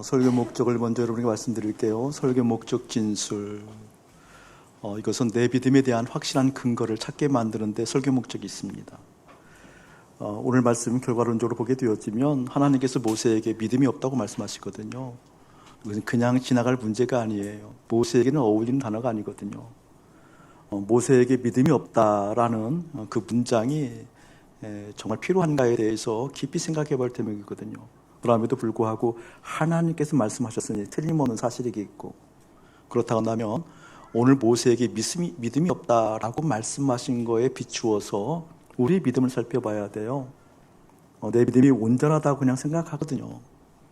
설교 목적을 먼저 여러분에게 말씀드릴게요. 설교 목적 진술. 이것은 내 믿음에 대한 확실한 근거를 찾게 만드는 데 설교 목적이 있습니다. 오늘 말씀 결과론적으로 보게 되었지만 하나님께서 모세에게 믿음이 없다고 말씀하시거든요. 이것은 그냥 지나갈 문제가 아니에요. 모세에게는 어울리는 단어가 아니거든요. 모세에게 믿음이 없다라는 그 문장이 정말 필요한가에 대해서 깊이 생각해 볼 대목이거든요. 그럼에도 불구하고 하나님께서 말씀하셨으니 틀림없는 사실이겠고, 그렇다고 한다면 오늘 모세에게 믿음이 없다라고 말씀하신 거에 비추어서 우리 믿음을 살펴봐야 돼요. 내 믿음이 온전하다고 그냥 생각하거든요.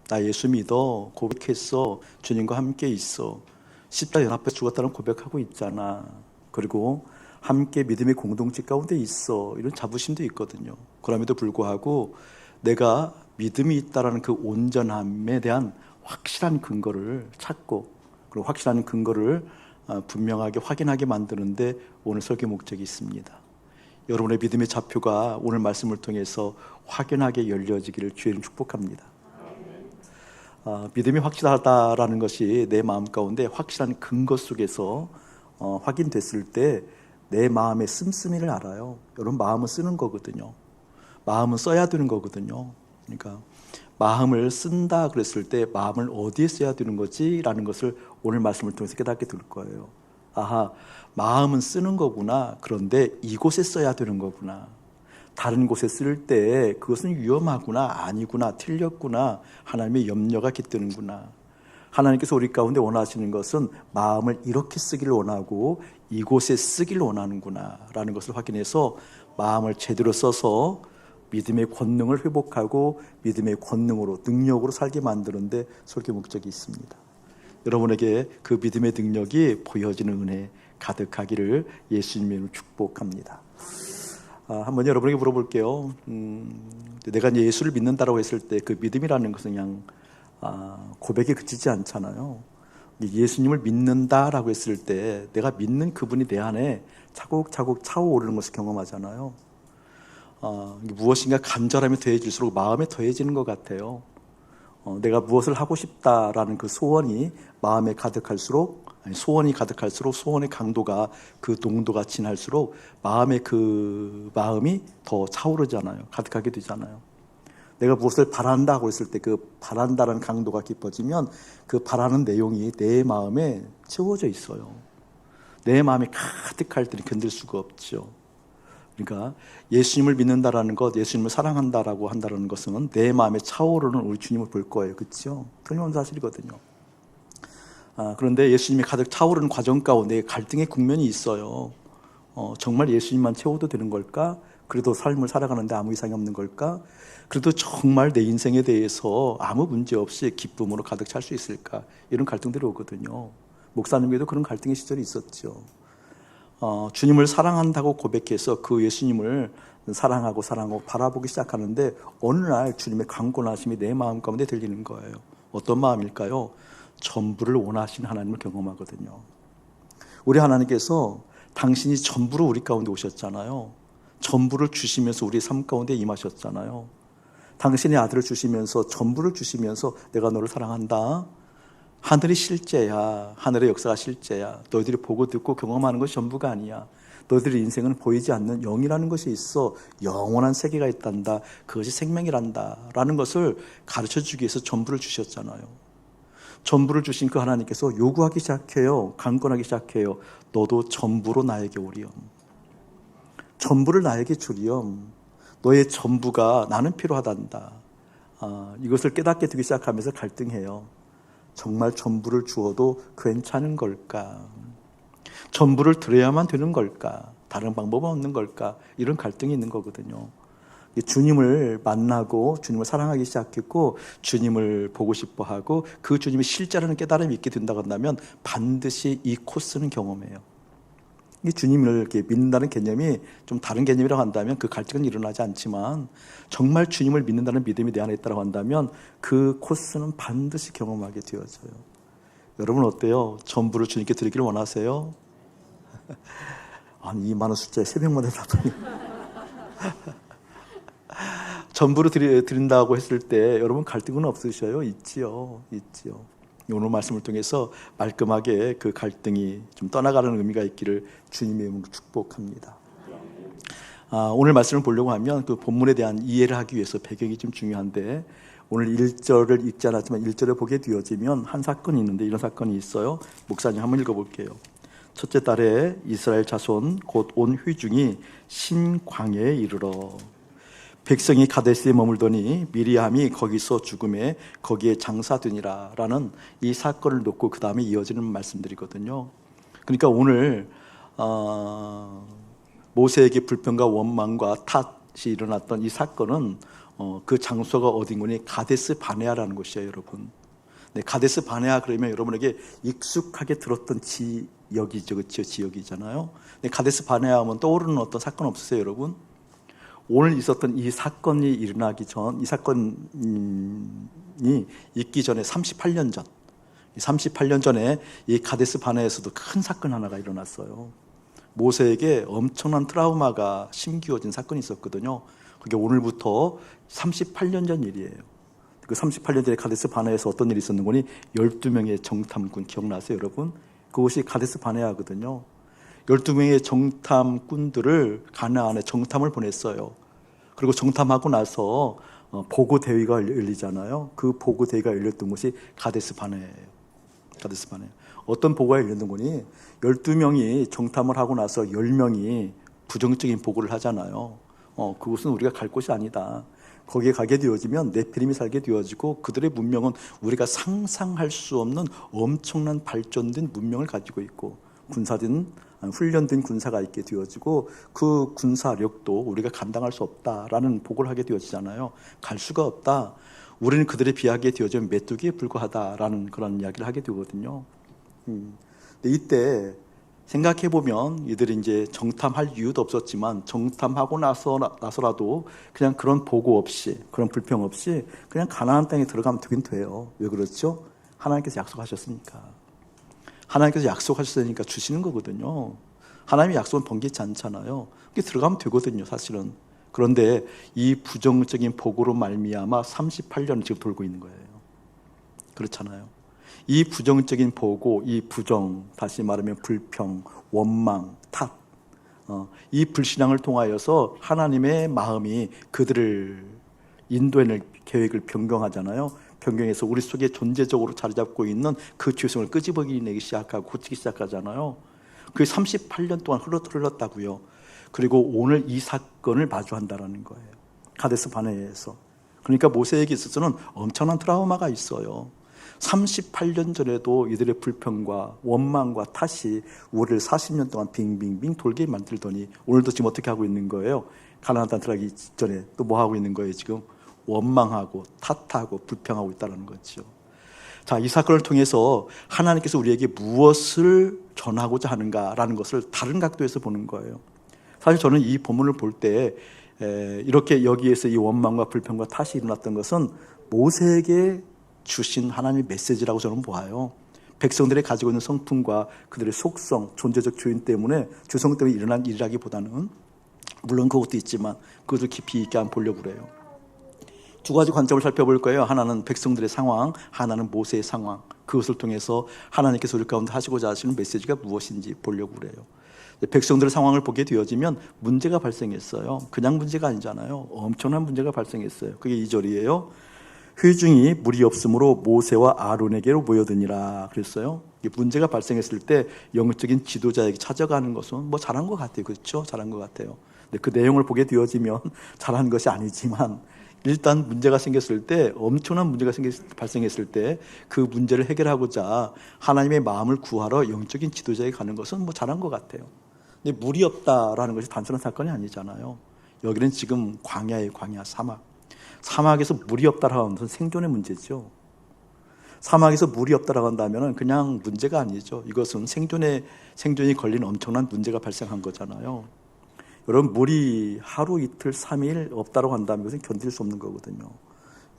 나 예수 믿어, 고백했어, 주님과 함께 있어, 십자가 연합해 죽었다는 고백하고 있잖아, 그리고 함께 믿음의 공동체 가운데 있어, 이런 자부심도 있거든요. 그럼에도 불구하고 내가 믿음이 있다라는 그 온전함에 대한 확실한 근거를 찾고, 그리고 확실한 근거를 분명하게 확인하게 만드는데 오늘 설교 목적이 있습니다. 여러분의 믿음의 좌표가 오늘 말씀을 통해서 확연하게 열려지기를 주의는 축복합니다. 믿음이 확실하다라는 것이 내 마음 가운데 확실한 근거 속에서 확인됐을 때 내 마음의 씀씀이를 알아요. 여러분, 마음은 쓰는 거거든요. 마음은 써야 되는 거거든요. 그러니까 마음을 쓴다 그랬을 때 마음을 어디에 써야 되는 거지? 라는 것을 오늘 말씀을 통해서 깨닫게 될 거예요. 아하, 마음은 쓰는 거구나. 그런데 이곳에 써야 되는 거구나. 다른 곳에 쓸 때 그것은 위험하구나, 아니구나, 틀렸구나, 하나님의 염려가 깃드는구나. 하나님께서 우리 가운데 원하시는 것은 마음을 이렇게 쓰기를 원하고 이곳에 쓰기를 원하는구나 라는 것을 확인해서 마음을 제대로 써서 믿음의 권능을 회복하고 믿음의 권능으로, 능력으로 살게 만드는데 설교 목적이 있습니다. 여러분에게 그 믿음의 능력이 보여지는 은혜 가득하기를 예수님의 이름으로 축복합니다. 한번 여러분에게 물어볼게요. 내가 이제 예수를 믿는다라고 했을 때 그 믿음이라는 것은 그냥 고백에 그치지 않잖아요. 예수님을 믿는다라고 했을 때 내가 믿는 그분이 내 안에 차곡차곡 차오르는 것을 경험하잖아요. 무엇인가 간절함이 더해질수록 마음에 더해지는 것 같아요. 내가 무엇을 하고 싶다라는 그 소원이 마음에 가득할수록, 소원이 가득할수록 소원의 강도가, 그 농도가 진할수록 마음의 그 마음이 더 차오르잖아요. 가득하게 되잖아요. 내가 무엇을 바란다고 했을 때 그 바란다라는 강도가 깊어지면 그 바라는 내용이 내 마음에 채워져 있어요. 내 마음이 가득할 때는 견딜 수가 없죠. 그러니까 예수님을 믿는다라는 것, 예수님을 사랑한다라고 한다는 것은 내 마음에 차오르는 우리 주님을 볼 거예요. 그렇죠? 틀림없는 사실이거든요. 그런데 예수님이 가득 차오르는 과정 가운데 갈등의 국면이 있어요. 정말 예수님만 채워도 되는 걸까? 그래도 삶을 살아가는데 아무 이상이 없는 걸까? 그래도 정말 내 인생에 대해서 아무 문제 없이 기쁨으로 가득 찰 수 있을까? 이런 갈등들이 오거든요. 목사님에게도 그런 갈등의 시절이 있었죠. 주님을 사랑한다고 고백해서 그 예수님을 사랑하고 바라보기 시작하는데 어느 날 주님의 강권하심이 내 마음 가운데 들리는 거예요. 어떤 마음일까요? 전부를 원하시는 하나님을 경험하거든요. 우리 하나님께서 당신이 전부로 우리 가운데 오셨잖아요. 전부를 주시면서 우리 삶 가운데 임하셨잖아요. 당신의 아들을 주시면서, 전부를 주시면서 내가 너를 사랑한다. 하늘이 실제야. 하늘의 역사가 실제야. 너희들이 보고 듣고 경험하는 것이 전부가 아니야. 너희들의 인생은 보이지 않는 영이라는 것이 있어. 영원한 세계가 있단다. 그것이 생명이란다 라는 것을 가르쳐주기 위해서 전부를 주셨잖아요. 전부를 주신 그 하나님께서 요구하기 시작해요. 강권하기 시작해요. 너도 전부로 나에게 오리엄. 전부를 나에게 주리엄. 너의 전부가 나는 필요하단다. 이것을 깨닫게 되기 시작하면서 갈등해요. 정말 전부를 주어도 괜찮은 걸까? 전부를 드려야만 되는 걸까? 다른 방법은 없는 걸까? 이런 갈등이 있는 거거든요. 주님을 만나고 주님을 사랑하기 시작했고 주님을 보고 싶어하고 그 주님이 실제라는 깨달음이 있게 된다고 한다면 반드시 이 코스는 경험해요. 주님을 이렇게 믿는다는 개념이 좀 다른 개념이라고 한다면 그 갈등은 일어나지 않지만, 정말 주님을 믿는다는 믿음이 내 안에 있다고 한다면 그 코스는 반드시 경험하게 되어져요. 여러분 어때요? 전부를 주님께 드리기를 원하세요? 아니, 이 많은 숫자에 3명만 해놨더니 전부로 드린다고 했을 때 여러분 갈등은 없으셔요? 있지요. 오늘 말씀을 통해서 말끔하게 그 갈등이 좀 떠나가는 의미가 있기를 주님의 이름으로 축복합니다. 오늘 말씀을 보려고 하면 그 본문에 대한 이해를 하기 위해서 배경이 좀 중요한데, 오늘 1절을 읽지 않았지만 1절을 보게 되어지면 한 사건이 있는데, 이런 사건이 있어요. 목사님 한번 읽어볼게요. 첫째 달에 이스라엘 자손 곧 온 회중이 신광야에 이르러 백성이 가데스에 머물더니 미리암이 거기서 죽음에 거기에 장사되니라 라는 이 사건을 놓고 그 다음에 이어지는 말씀들이거든요. 그러니까 오늘 모세에게 불평과 원망과 탓이 일어났던 이 사건은 그 장소가 어딘 거니? 가데스 바네아라는 곳이에요, 여러분. 네, 가데스 바네아 그러면 여러분에게 익숙하게 들었던 지역이죠, 그렇죠? 지역이잖아요. 네, 가데스 바네아 하면 떠오르는 어떤 사건 없으세요, 여러분? 오늘 있었던 이 사건이 일어나기 전, 이 사건이 있기 전에 38년 전, 38년 전에 이 가데스 바네아에서도 큰 사건 하나가 일어났어요. 모세에게 엄청난 트라우마가 심기어진 사건이 있었거든요. 그게 오늘부터 38년 전 일이에요. 그 38년 전에 가데스 바네아에서 어떤 일이 있었는 거니? 12명의 정탐꾼 기억나세요, 여러분? 그곳이 가데스 바네아거든요. 12명의 정탐꾼들을 가나안에 정탐을 보냈어요. 그리고 정탐하고 나서 보고 대회가 열리잖아요. 그 보고 대회가 열렸던 곳이 가데스 바네아예요. 가데스 바네아. 어떤 보고가 열렸는 거니? 12명이 정탐을 하고 나서 10명이 부정적인 보고를 하잖아요. 그곳은 우리가 갈 곳이 아니다. 거기에 가게 되어지면 네피림이 살게 되어지고 그들의 문명은 우리가 상상할 수 없는 엄청난 발전된 문명을 가지고 있고 군사된 훈련된 군사가 있게 되어지고 그 군사력도 우리가 감당할 수 없다라는 보고를 하게 되어지잖아요. 갈 수가 없다. 우리는 그들에 비하게 되어지면 메뚜기에 불과하다라는 그런 이야기를 하게 되거든요. 근데 이때 생각해보면 이들이 이제 정탐할 이유도 없었지만 정탐하고 나서라도 그냥 그런 보고 없이, 그런 불평 없이 그냥 가나안 땅에 들어가면 되긴 돼요. 왜 그렇죠? 하나님께서 약속하셨으니까. 하나님께서 약속하셨으니까 주시는 거거든요. 하나님의 약속은 번개치 않잖아요. 그게 들어가면 되거든요, 사실은. 그런데 이 부정적인 보고로 말미암아 38년을 지금 돌고 있는 거예요. 그렇잖아요. 이 부정적인 보고, 이 부정, 다시 말하면 불평, 원망, 탓, 이 불신앙을 통하여서 하나님의 마음이 그들을 인도해낼 계획을 변경하잖아요. 변경해서 우리 속에 존재적으로 자리 잡고 있는 그 죄성을 끄집어내기 시작하고 고치기 시작하잖아요. 그게 38년 동안 흘렀다고요. 그리고 오늘 이 사건을 마주한다라는 거예요. 가데스 바네아에서. 그러니까 모세에게 있어서는 엄청난 트라우마가 있어요. 38년 전에도 이들의 불평과 원망과 탓이 우리를 40년 동안 빙빙빙 돌게 만들더니 오늘도 지금 어떻게 하고 있는 거예요? 가나안 땅 들어가기 전에 또 뭐 하고 있는 거예요, 지금? 원망하고 탓하고 불평하고 있다는 거죠. 자, 이 사건을 통해서 하나님께서 우리에게 무엇을 전하고자 하는가라는 것을 다른 각도에서 보는 거예요. 사실 저는 이 본문을 볼 때 이렇게 여기에서 이 원망과 불평과 탓이 일어났던 것은 모세에게 주신 하나님의 메시지라고 저는 보아요. 백성들이 가지고 있는 성품과 그들의 속성, 존재적 주인 때문에 죄성 때문에 일어난 일이라기보다는 물론 그것도 있지만 그것을 깊이 있게 한번 보려고 그래요. 두 가지 관점을 살펴볼 거예요. 하나는 백성들의 상황, 하나는 모세의 상황. 그것을 통해서 하나님께서 우리 가운데 하시고자 하시는 메시지가 무엇인지 보려고 그래요. 백성들의 상황을 보게 되어지면 문제가 발생했어요. 그냥 문제가 아니잖아요. 엄청난 문제가 발생했어요. 그게 2절이에요. 회중이 물이 없으므로 모세와 아론에게로 모여드니라 그랬어요. 문제가 발생했을 때 영적인 지도자에게 찾아가는 것은 뭐 잘한 것 같아요. 그렇죠? 잘한 것 같아요. 근데 그 내용을 보게 되어지면 잘한 것이 아니지만 일단 문제가 생겼을 때, 엄청난 문제가 발생했을 때 그 문제를 해결하고자 하나님의 마음을 구하러 영적인 지도자에게 가는 것은 뭐 잘한 것 같아요. 근데 물이 없다라는 것이 단순한 사건이 아니잖아요. 여기는 지금 광야예요. 광야, 사막. 사막에서 물이 없다라고 하는 것은 생존의 문제죠. 사막에서 물이 없다라고 한다면 그냥 문제가 아니죠. 이것은 생존이 걸린 엄청난 문제가 발생한 거잖아요. 여러분, 물이 하루 이틀 3일 없다고 한다면 이것은 견딜 수 없는 거거든요.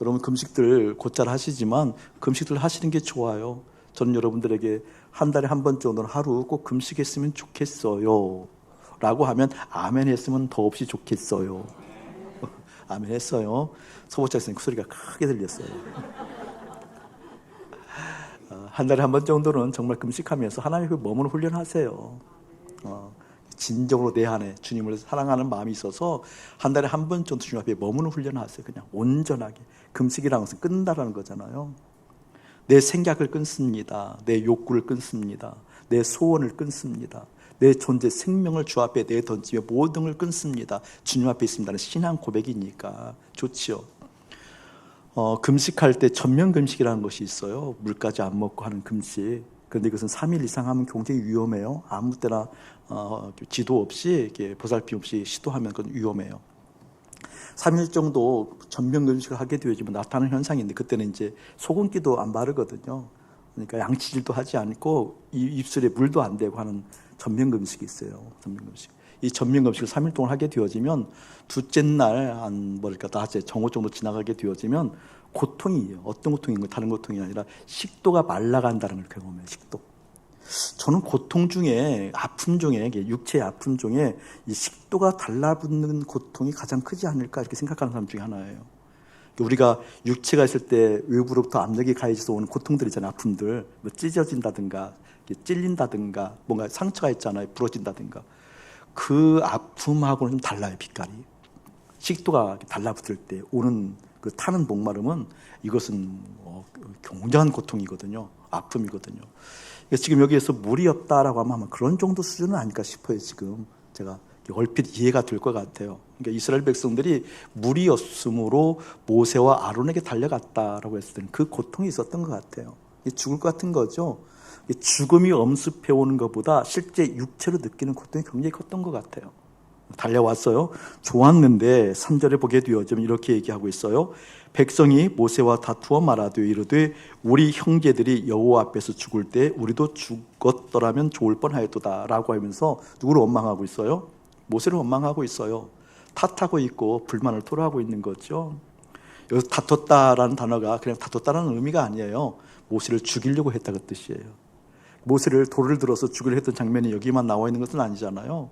여러분, 금식들 곧잘 하시지만 금식들 하시는 게 좋아요. 저는 여러분들에게 한 달에 한 번 정도는 하루 꼭 금식했으면 좋겠어요 라고 하면 아멘 했으면 더없이 좋겠어요. 아멘 했어요. 소복자선생님 그 소리가 크게 들렸어요. 한 달에 한 번 정도는 정말 금식하면서 하나님 그 몸을 훈련하세요. 진정으로 내 안에 주님을 사랑하는 마음이 있어서 한 달에 한 번 정도 주님 앞에 머무는 훈련하세요. 그냥 온전하게. 금식이라는 것은 끊는다라는 거잖아요. 내 생각을 끊습니다. 내 욕구를 끊습니다. 내 소원을 끊습니다. 내 존재 생명을 주 앞에 내던지며 모든 걸 끊습니다. 주님 앞에 있습니다는 신앙 고백이니까 좋지요. 금식할 때 전면 금식이라는 것이 있어요. 물까지 안 먹고 하는 금식. 그런데 이것은 3일 이상 하면 굉장히 위험해요. 아무 때나 지도 없이 이렇게 보살핌 없이 시도하면 그건 위험해요. 3일 정도 전면 금식을 하게 되어지면 나타나는 현상인데 그때는 이제 소금기도 안 바르거든요. 그러니까 양치질도 하지 않고 입술에 물도 안 대고 하는 전면 금식이 있어요. 전면 금식. 이 전면 금식을 3일 동안 하게 되어지면 둘째 날 한 낮에 정오 정도 지나가게 되어지면 고통이에요. 어떤 고통인 거 다른 고통이 아니라 식도가 말라간다는 걸 경험해요. 식도. 저는 고통 중에 아픔 중에 육체의 아픔 중에 이 식도가 달라붙는 고통이 가장 크지 않을까 이렇게 생각하는 사람 중에 하나예요. 우리가 육체가 있을 때 외부로부터 압력이 가해져서 오는 고통들 있잖아요. 아픔들 뭐 찢어진다든가 찔린다든가 뭔가 상처가 있잖아요. 부러진다든가 그 아픔하고는 좀 달라요. 빛깔이. 식도가 달라붙을 때 오는 그 타는 목마름은 이것은 굉장한 고통이거든요. 아픔이거든요. 지금 여기에서 물이 없다라고 하면 아마 그런 정도 수준은 아닐까 싶어요. 지금 제가 얼핏 이해가 될 것 같아요. 그러니까 이스라엘 백성들이 물이 없으므로 모세와 아론에게 달려갔다라고 했을 때는 그 고통이 있었던 것 같아요. 죽을 것 같은 거죠. 죽음이 엄습해 오는 것보다 실제 육체로 느끼는 고통이 굉장히 컸던 것 같아요. 달려왔어요. 좋았는데 3절에 보게 되어지면 이렇게 얘기하고 있어요. 백성이 모세와 다투어 말하되 이르되 우리 형제들이 여호와 앞에서 죽을 때 우리도 죽었더라면 좋을 뻔하였도다 라고 하면서 누구를 원망하고 있어요? 모세를 원망하고 있어요. 탓하고 있고 불만을 토로하고 있는 거죠. 여기서 다퉜다라는 단어가 그냥 다퉜다라는 의미가 아니에요. 모세를 죽이려고 했다 그 뜻이에요. 모세를 돌을 들어서 죽이려 했던 장면이 여기만 나와 있는 것은 아니잖아요.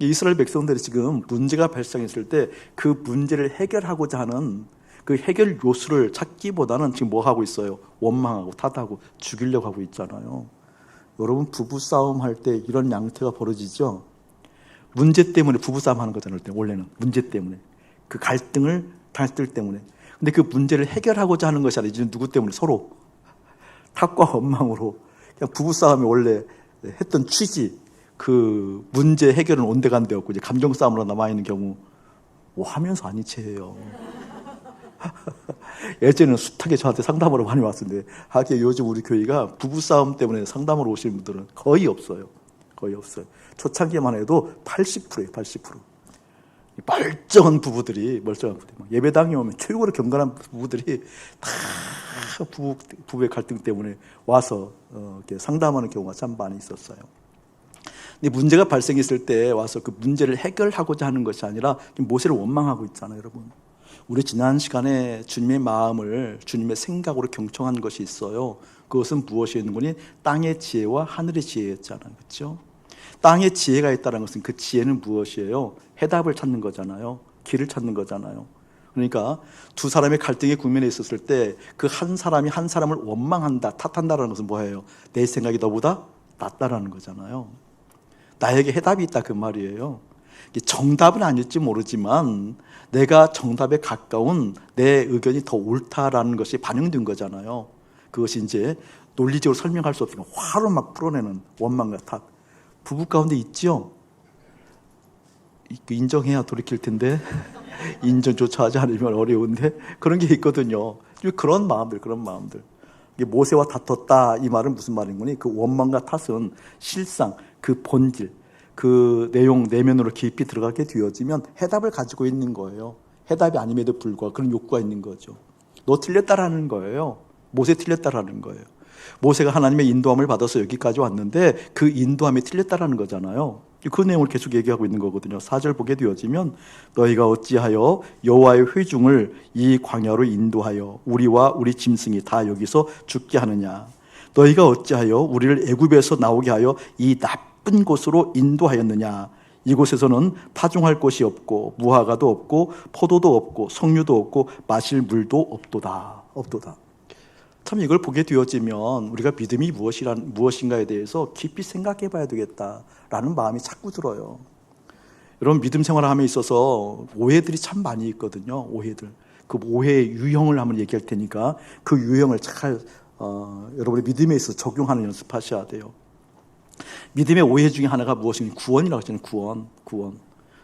이스라엘 백성들이 지금 문제가 발생했을 때 그 문제를 해결하고자 하는 그 해결 요소를 찾기보다는 지금 뭐 하고 있어요? 원망하고 탓하고 죽이려고 하고 있잖아요. 여러분 부부싸움 할 때 이런 양태가 벌어지죠? 문제 때문에 부부싸움 하는 거잖아요. 원래는 문제 때문에 그 갈등 때문에. 근데 그 문제를 해결하고자 하는 것이 아니라 이제 누구 때문에? 서로 탓과 원망으로 그냥 부부싸움이 원래 했던 취지 그 문제 해결은 온데간데 없고 이제 감정 싸움으로 남아있는 경우 하면서 아닌 채예요. 예전에는 숱하게 저한테 상담으로 많이 왔었는데 하긴 요즘 우리 교회가 부부싸움 때문에 상담으로 오시는 분들은 거의 없어요. 거의 없어요. 초창기만 해도 80%예요. 80%. 멀쩡한 부부들이 예배당에 오면 최고로 경건한 부부들이 다 부부의 갈등 때문에 와서 이렇게 상담하는 경우가 참 많이 있었어요. 근데 문제가 발생했을 때 와서 그 문제를 해결하고자 하는 것이 아니라 모세를 원망하고 있잖아요, 여러분. 우리 지난 시간에 주님의 마음을 주님의 생각으로 경청한 것이 있어요. 그것은 무엇이었는지 땅의 지혜와 하늘의 지혜였잖아요, 그렇죠? 땅의 지혜가 있다는 것은 그 지혜는 무엇이에요? 해답을 찾는 거잖아요. 길을 찾는 거잖아요. 그러니까 두 사람의 갈등의 국면에 있었을 때 그 한 사람이 한 사람을 원망한다, 탓한다는 것은 뭐예요? 내 생각이 너보다 낫다라는 거잖아요. 나에게 해답이 있다 그 말이에요. 정답은 아닐지 모르지만 내가 정답에 가까운 내 의견이 더 옳다라는 것이 반영된 거잖아요. 그것이 이제 논리적으로 설명할 수 없으니까 화로 막 풀어내는 원망과 탓. 부부 가운데 있죠? 인정해야 돌이킬 텐데 인정조차 하지 않으면 어려운데 그런 게 있거든요. 그런 마음들. 모세와 다퉜다 이 말은 무슨 말인 거니? 그 원망과 탓은 실상 그 본질, 그 내용 내면으로 깊이 들어가게 되어지면 해답을 가지고 있는 거예요. 해답이 아님에도 불구하고 그런 욕구가 있는 거죠. 너 틀렸다라는 거예요. 모세 틀렸다라는 거예요. 모세가 하나님의 인도함을 받아서 여기까지 왔는데 그 인도함이 틀렸다라는 거잖아요. 그 내용을 계속 얘기하고 있는 거거든요. 4절 보게 되어지면 너희가 어찌하여 여호와의 회중을 이 광야로 인도하여 우리와 우리 짐승이 다 여기서 죽게 하느냐. 너희가 어찌하여 우리를 애굽에서 나오게 하여 이 나쁜 곳으로 인도하였느냐. 이곳에서는 파종할 곳이 없고 무화과도 없고 포도도 없고 석류도 없고 마실 물도 없도다. 참 이걸 보게 되어지면 우리가 믿음이 무엇인가에 대해서 깊이 생각해 봐야 되겠다라는 마음이 자꾸 들어요. 여러분, 믿음 생활을 함에 있어서 오해들이 참 많이 있거든요. 오해들. 그 오해의 유형을 한번 얘기할 테니까 그 유형을 잘 여러분의 믿음에 있어서 적용하는 연습하셔야 돼요. 믿음의 오해 중에 하나가 무엇인가? 구원이라고 하잖아요. 구원.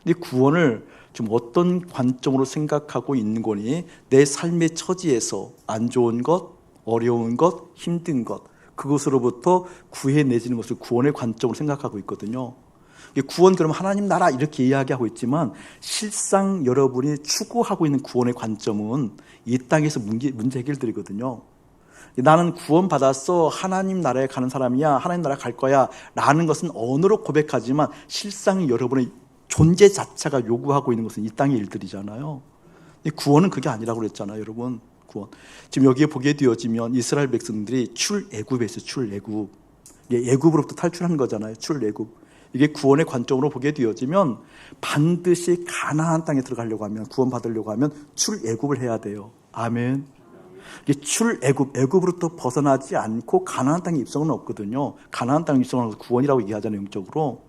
근데 구원을 좀 어떤 관점으로 생각하고 있는 거니? 내 삶의 처지에서 안 좋은 것, 어려운 것, 힘든 것, 그것으로부터 구해내지는 것을 구원의 관점으로 생각하고 있거든요. 구원, 그러면 하나님 나라 이렇게 이야기하고 있지만 실상 여러분이 추구하고 있는 구원의 관점은 이 땅에서 문제 해결들이거든요. 나는 구원받았어, 하나님 나라에 가는 사람이야, 하나님 나라에 갈 거야 라는 것은 언어로 고백하지만 실상 여러분의 존재 자체가 요구하고 있는 것은 이 땅의 일들이잖아요. 구원은 그게 아니라고 그랬잖아요. 여러분, 구원. 지금 여기에 보게 되어지면 이스라엘 백성들이 출애굽에 있어요. 출애굽. 애굽으로부터 탈출한 거잖아요. 출애굽. 이게 구원의 관점으로 보게 되어지면 반드시 가나안 땅에 들어가려고 하면, 구원받으려고 하면 출애굽을 해야 돼요. 아멘. 애굽으로부터 벗어나지 않고 가나안 땅에 입성은 없거든요. 가나안 땅에 입성하는 것을 구원이라고 얘기하잖아요. 영적으로.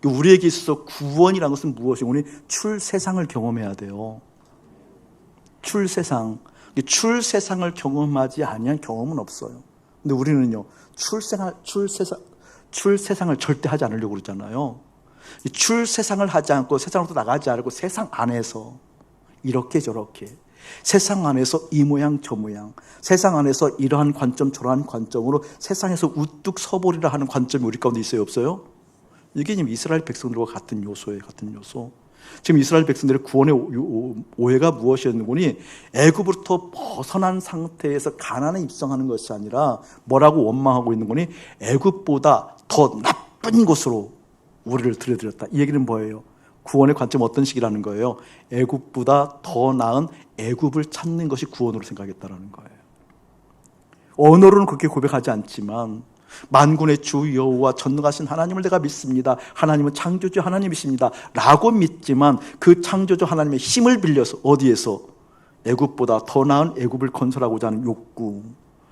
우리에게 있어서 구원이라는 것은 무엇이고, 우리 출세상을 경험해야 돼요. 출세상을 경험하지 아니한 경험은 없어요. 근데 우리는요, 출세상을 절대 하지 않으려고 그러잖아요. 출세상을 하지 않고 세상으로 나가지 않고 세상 안에서 이렇게 저렇게, 세상 안에서 이 모양 저 모양, 세상 안에서 이러한 관점 저러한 관점으로 세상에서 우뚝 서보리라 하는 관점이 우리 가운데 있어요, 없어요? 이게 지금 이스라엘 백성들과 같은 요소예요. 같은 요소. 지금 이스라엘 백성들의 구원의 오해가 무엇이었는지, 애굽으로부터 벗어난 상태에서 가나안에 입성하는 것이 아니라 뭐라고 원망하고 있는 거니? 애굽보다 더 나쁜 곳으로 우리를 들여들였다. 이 얘기는 뭐예요? 구원의 관점 어떤 식이라는 거예요? 애굽보다 더 나은 애굽을 찾는 것이 구원으로 생각했다라는 거예요. 언어로는 그렇게 고백하지 않지만 만군의 주 여호와 전능하신 하나님을 내가 믿습니다. 하나님은 창조주 하나님이십니다. 라고 믿지만 그 창조주 하나님의 힘을 빌려서 어디에서? 애굽보다 더 나은 애굽을 건설하고자 하는 욕구,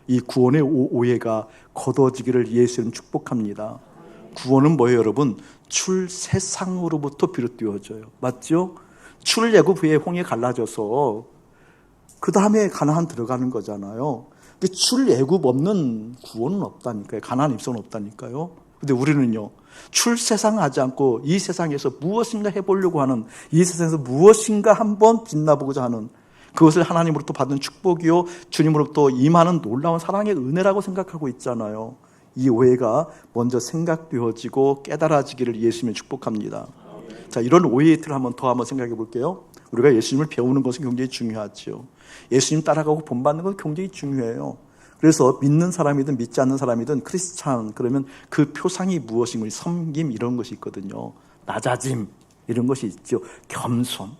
이 구원의 오해가 걷어지기를 예수님 축복합니다. 구원은 뭐예요, 여러분? 출세상으로부터 비롯되어져요. 맞죠? 출애굽 후에 홍해 갈라져서 그 다음에 가나안 들어가는 거잖아요. 출애굽 없는 구원은 없다니까요. 가나안 입성은 없다니까요. 근데 우리는요, 출세상 하지 않고 이 세상에서 무엇인가 해보려고 하는, 이 세상에서 무엇인가 한번 빛나보고자 하는, 그것을 하나님으로부터 받은 축복이요 주님으로부터 임하는 놀라운 사랑의 은혜라고 생각하고 있잖아요. 이 오해가 먼저 생각되어지고 깨달아지기를 예수님을 축복합니다. 자, 이런 오해의 틀을 한번 생각해 볼게요. 우리가 예수님을 배우는 것은 굉장히 중요하죠. 예수님 따라가고 본받는 건 굉장히 중요해요. 그래서 믿는 사람이든 믿지 않는 사람이든 크리스찬 그러면 그 표상이 무엇인가, 섬김 이런 것이 있거든요. 낮아짐 이런 것이 있죠. 겸손.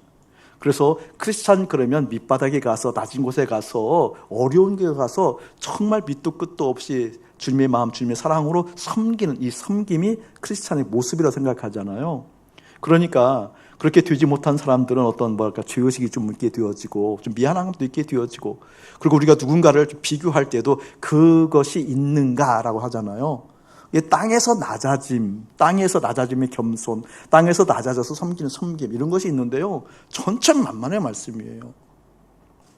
그래서 크리스찬 그러면 밑바닥에 가서, 낮은 곳에 가서, 어려운 데 가서 정말 밑도 끝도 없이 주님의 마음, 주님의 사랑으로 섬기는, 이 섬김이 크리스찬의 모습이라고 생각하잖아요. 그러니까 그렇게 되지 못한 사람들은 죄의식이 좀 있게 되어지고, 좀 미안함도 있게 되어지고, 그리고 우리가 누군가를 비교할 때도 그것이 있는가라고 하잖아요. 땅에서 낮아짐의 겸손, 땅에서 낮아져서 섬기는 섬김, 이런 것이 있는데요, 천천만만의 말씀이에요.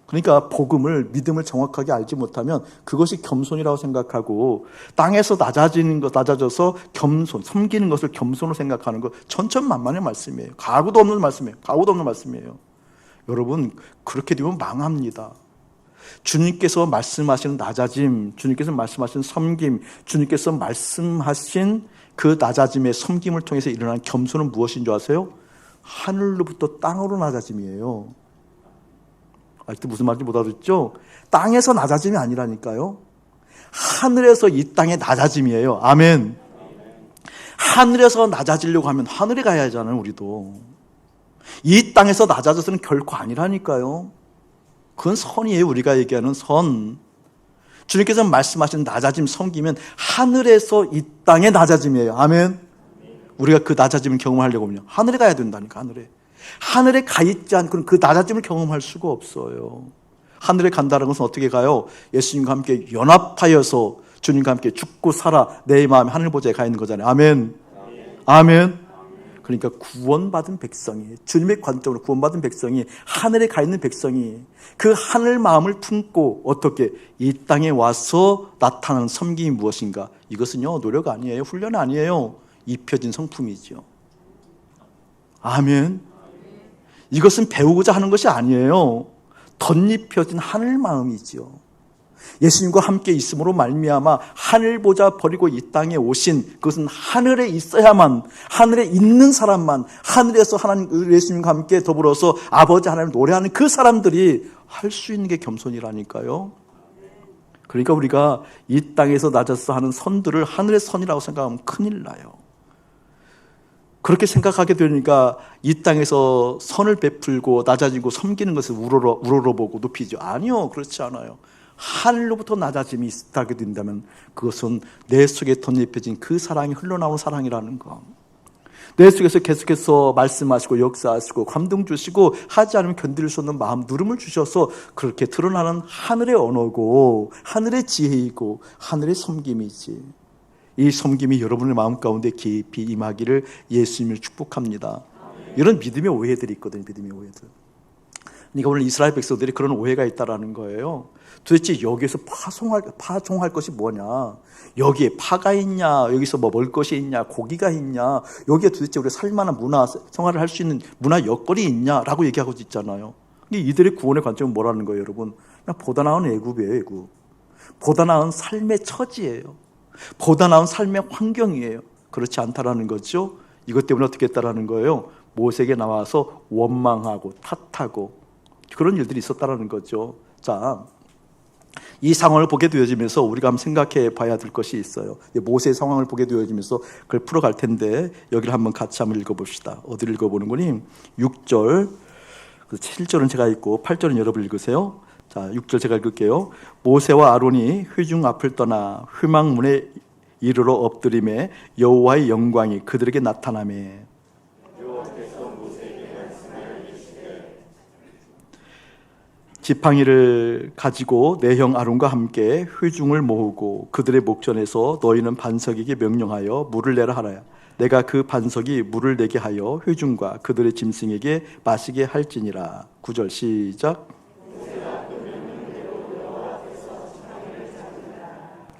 그러니까 복음을, 믿음을 정확하게 알지 못하면 그것이 겸손이라고 생각하고, 땅에서 낮아져서 겸손, 섬기는 것을 겸손으로 생각하는 것, 천천만만의 말씀이에요. 가구도 없는 말씀이에요. 여러분, 그렇게 되면 망합니다. 주님께서 말씀하시는 낮아짐, 주님께서 말씀하신 섬김, 주님께서 말씀하신 그 낮아짐의 섬김을 통해서 일어난 겸손은 무엇인 줄 아세요? 하늘로부터 땅으로 낮아짐이에요. 아직도 무슨 말인지 못 알아듣죠? 땅에서 낮아짐이 아니라니까요. 하늘에서 이 땅에 낮아짐이에요. 아멘. 하늘에서 낮아지려고 하면 하늘에 가야 하잖아요, 우리도. 이 땅에서 낮아져서는 결코 아니라니까요. 그건 선이에요. 우리가 얘기하는 선. 주님께서 말씀하신 낮아짐, 섬기면 하늘에서 이 땅의 낮아짐이에요. 아멘. 우리가 그 낮아짐을 경험하려고 하면 하늘에 가야 된다니까. 하늘에 가 있지 않고는 그 낮아짐을 경험할 수가 없어요. 하늘에 간다는 것은 어떻게 가요? 예수님과 함께 연합하여서 주님과 함께 죽고 살아 내 마음에 하늘 보좌에 가 있는 거잖아요. 아멘. 아멘. 그러니까 구원받은 백성이, 주님의 관점으로 구원받은 백성이, 하늘에 가 있는 백성이 그 하늘 마음을 품고 어떻게 이 땅에 와서 나타나는 섬김이 무엇인가? 이것은요, 노력 아니에요. 훈련 아니에요. 입혀진 성품이죠. 아멘. 이것은 배우고자 하는 것이 아니에요. 덧입혀진 하늘 마음이죠. 예수님과 함께 있음으로 말미암아 하늘 보좌 버리고 이 땅에 오신, 그것은 하늘에 있어야만, 하늘에 있는 사람만, 하늘에서 하나님 예수님과 함께 더불어서 아버지 하나님을 노래하는 그 사람들이 할 수 있는 게 겸손이라니까요. 그러니까 우리가 이 땅에서 낮아서 하는 선들을 하늘의 선이라고 생각하면 큰일 나요. 그렇게 생각하게 되니까 이 땅에서 선을 베풀고 낮아지고 섬기는 것을 우러러보고 높이죠. 아니요, 그렇지 않아요. 하늘로부터 낮아짐이 있다게 된다면 그것은 내 속에 덧입혀진 그 사랑이 흘러나오는 사랑이라는 것. 내 속에서 계속해서 말씀하시고 역사하시고 감동 주시고 하지 않으면 견딜 수 없는 마음 누름을 주셔서 그렇게 드러나는 하늘의 언어고 하늘의 지혜이고 하늘의 섬김이지. 이 섬김이 여러분의 마음 가운데 깊이 임하기를 예수님을 축복합니다. 이런 믿음의 오해들이 있거든요. 믿음의 오해들. 그러니까 오늘 이스라엘 백성들이 그런 오해가 있다라는 거예요. 도대체 여기에서 파송할 것이 뭐냐? 여기에 파가 있냐? 여기서 뭐 먹을 것이 있냐? 고기가 있냐? 여기에 도대체 우리 살만한 문화 생활을 할 수 있는 문화 여건이 있냐라고 얘기하고 있잖아요. 근데 이들의 구원의 관점은 뭐라는 거예요, 여러분? 그냥 보다 나은 애굽이에요, 애굽. 보다 나은 삶의 처지예요. 보다 나은 삶의 환경이에요. 그렇지 않다라는 거죠. 이것 때문에 어떻게 했다라는 거예요? 모세에게 나와서 원망하고 탓하고 그런 일들이 있었다라는 거죠. 자, 이 상황을 보게 되어지면서 우리가 한번 생각해 봐야 될 것이 있어요. 모세의 상황을 보게 되어지면서 그걸 풀어갈 텐데 여기를 한번 같이 한번 읽어봅시다. 어디를 읽어보는 거니? 6절, 7절은 제가 읽고 8절은 여러분 읽으세요. 자, 6절 제가 읽을게요. 모세와 아론이 회중 앞을 떠나 회막문에 이르러 엎드림에 여호와의 영광이 그들에게 나타나매. 지팡이를 가지고 내 형 아론과 함께 회중을 모으고 그들의 목전에서 너희는 반석에게 명령하여 물을 내라 하라. 내가 그 반석이 물을 내게 하여 회중과 그들의 짐승에게 마시게 할지니라. 9절 시작.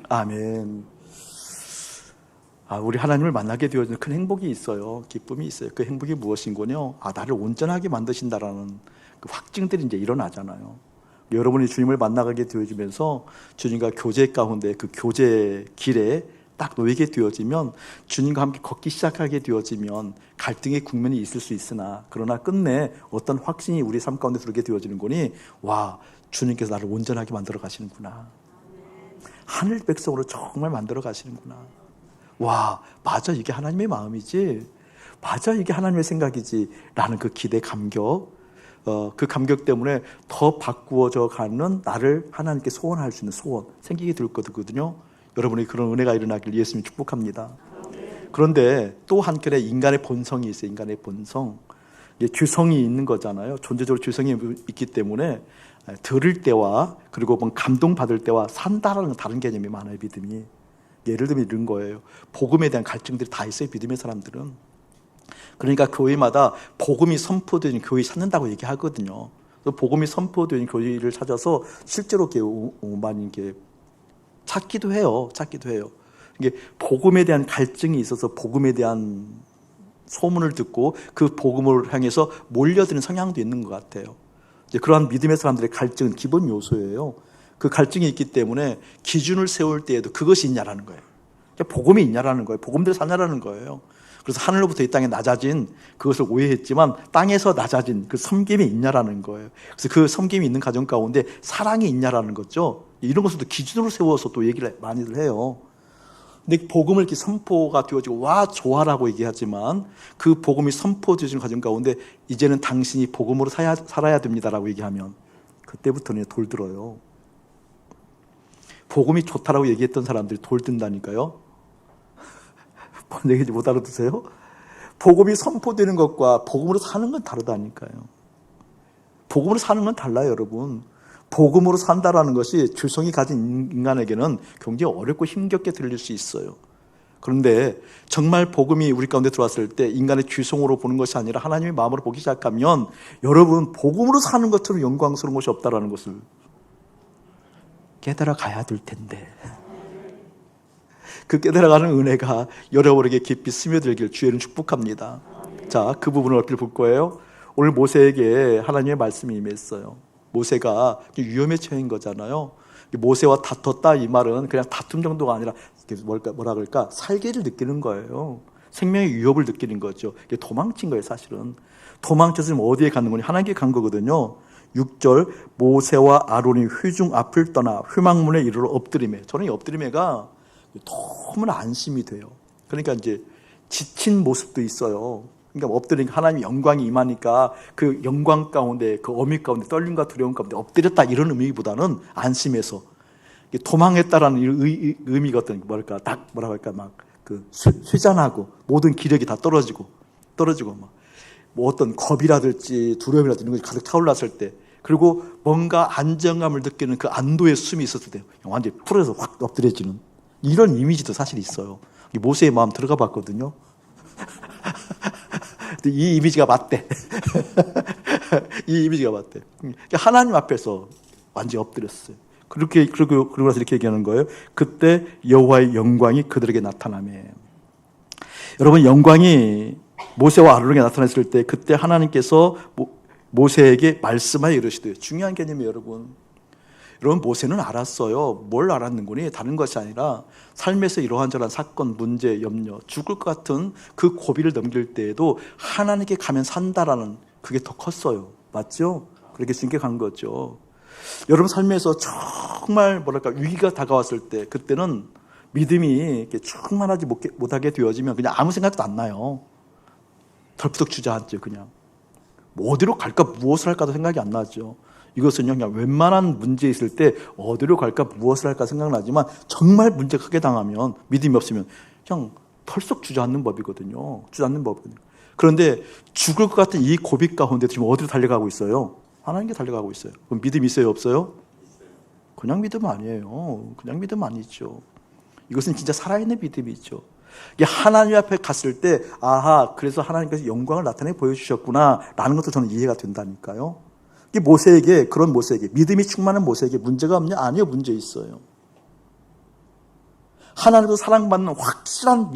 아멘. 우리 하나님을 만나게 되어지는 큰 행복이 있어요. 기쁨이 있어요. 그 행복이 무엇인고요? 나를 온전하게 만드신다라는 그 확증들이 이제 일어나잖아요. 여러분이 주님을 만나게 되어지면서 주님과 교제 가운데 그 교제 길에 딱 놓이게 되어지면 주님과 함께 걷기 시작하게 되어지면 갈등의 국면이 있을 수 있으나 그러나 끝내 어떤 확신이 우리 삶 가운데 들게 되어지는 거니 와, 주님께서 나를 온전하게 만들어 가시는구나. 하늘 백성으로 정말 만들어 가시는구나. 와, 맞아, 이게 하나님의 마음이지. 맞아, 이게 하나님의 생각이지. 라는 그 기대, 감격. 그 감격 때문에 더 바꾸어져 가는 나를 하나님께 소원할 수 있는 소원 생기게 될 거거든요. 여러분이 그런 은혜가 일어나길 예수님 축복합니다. 그런데 또 한켠에 인간의 본성이 있어요. 인간의 본성. 죄성이 있는 거잖아요. 존재적으로 죄성이 있기 때문에 들을 때와 그리고 감동받을 때와 산다라는 다른 개념이 많아요. 믿음이. 예를 들면 이런 거예요. 복음에 대한 갈증들이 다 있어요. 믿음의 사람들은. 그러니까 교회마다 복음이 선포되는 교회 찾는다고 얘기하거든요. 복음이 선포되는 교회를 찾아서 실제로 많이 이렇게 찾기도 해요. 이게 복음에 대한 갈증이 있어서 복음에 대한 소문을 듣고 그 복음을 향해서 몰려드는 성향도 있는 것 같아요. 이제 그러한 믿음의 사람들의 갈증은 기본 요소예요. 그 갈증이 있기 때문에 기준을 세울 때에도 그것이 있냐라는 거예요. 복음이 있냐라는 거예요. 복음대로 사냐라는 거예요. 그래서 하늘로부터 이 땅에 낮아진 그것을 오해했지만 땅에서 낮아진 그 섬김이 있냐라는 거예요. 그래서 그 섬김이 있는 가정 가운데 사랑이 있냐라는 거죠. 이런 것들도 기준으로 세워서 또 얘기를 많이들 해요. 근데 복음을 이렇게 선포가 되어지고 와 좋아라고 얘기하지만 그 복음이 선포되어지는 가정 가운데 이제는 당신이 복음으로 살아야 됩니다라고 얘기하면 그때부터는 돌 들어요. 복음이 좋다라고 얘기했던 사람들이 돌 든다니까요. 뭔 얘기인지 못 알아듣으세요? 복음이 선포되는 것과 복음으로 사는 건 다르다니까요. 복음으로 사는 건 달라요, 여러분. 복음으로 산다라는 것이 죄성이 가진 인간에게는 굉장히 어렵고 힘겹게 들릴 수 있어요. 그런데 정말 복음이 우리 가운데 들어왔을 때 인간의 죄성으로 보는 것이 아니라 하나님의 마음으로 보기 시작하면 여러분 복음으로 사는 것처럼 영광스러운 것이 없다라는 것을 깨달아 가야 될 텐데, 그 깨달아가는 은혜가 여러분에게 깊이 스며들길 주의는 축복합니다. 자, 그 부분을 어떻게 볼 거예요? 오늘 모세에게 하나님의 말씀이 임했어요. 모세가 위험에 처한 거잖아요. 모세와 다퉜다 이 말은 그냥 다툼 정도가 아니라 뭐라 그럴까? 살기를 느끼는 거예요. 생명의 위협을 느끼는 거죠. 도망친 거예요, 사실은. 도망쳐서 어디에 가는 거니? 하나님께 간 거거든요. 6절, 모세와 아론이 회중 앞을 떠나 회막문에 이르러 엎드리매. 저는 이 엎드리매가 너무나 안심이 돼요. 그러니까 이제 지친 모습도 있어요. 그러니까 엎드리니까 하나님의 영광이 임하니까 그 영광 가운데, 그 어미 가운데, 떨림과 두려움 가운데 엎드렸다 이런 의미보다는 안심해서 도망했다라는 의미가 어떤 뭐랄까, 딱 뭐라 할까, 막 그 쇠잔하고 모든 기력이 다 떨어지고 막 뭐 어떤 겁이라든지 두려움이라든지 이런 것이 가득 차올랐을 때, 그리고 뭔가 안정감을 느끼는 그 안도의 숨이 있었을 때 완전히 풀어서 확 엎드려지는 이런 이미지도 사실 있어요. 모세의 마음 들어가 봤거든요. 이 이미지가 맞대. 이 이미지가 맞대. 하나님 앞에서 완전히 엎드렸어요. 그러고 나서 이렇게 얘기하는 거예요. 그때 여호와의 영광이 그들에게 나타나매. 여러분, 영광이 모세와 아론에게 나타났을 때 그때 하나님께서 모세에게 말씀하여 이르시되, 중요한 개념이에요, 여러분. 여러분, 모세는 알았어요. 뭘 알았는 거니? 다른 것이 아니라 삶에서 이러한저러한 사건, 문제, 염려, 죽을 것 같은 그 고비를 넘길 때에도 하나님께 가면 산다라는 그게 더 컸어요. 맞죠? 그렇게 생각한 거죠. 여러분 삶에서 정말 뭐랄까 위기가 다가왔을 때, 그때는 믿음이 충만하지 못하게 되어지면 그냥 아무 생각도 안 나요. 덜프덕 주저앉죠. 그냥 어디로 갈까, 무엇을 할까도 생각이 안 나죠. 이것은요, 그냥 웬만한 문제 있을 때 어디로 갈까, 무엇을 할까 생각나지만 정말 문제 크게 당하면, 믿음이 없으면 그냥 털썩 주저앉는 법이거든요. 주저앉는 법이거든요. 그런데 죽을 것 같은 이 고비 가운데 지금 어디로 달려가고 있어요? 하나님께 달려가고 있어요. 그럼 믿음 있어요, 없어요? 그냥 믿음 아니에요. 그냥 믿음 아니죠. 이것은 진짜 살아있는 믿음이죠. 하나님 앞에 갔을 때, 아하, 그래서 하나님께서 영광을 나타내 보여주셨구나 라는 것도 저는 이해가 된다니까요. 모세에게, 그런 모세에게, 믿음이 충만한 모세에게 문제가 없냐? 아니요, 문제 있어요. 하나님도 사랑받는 확실한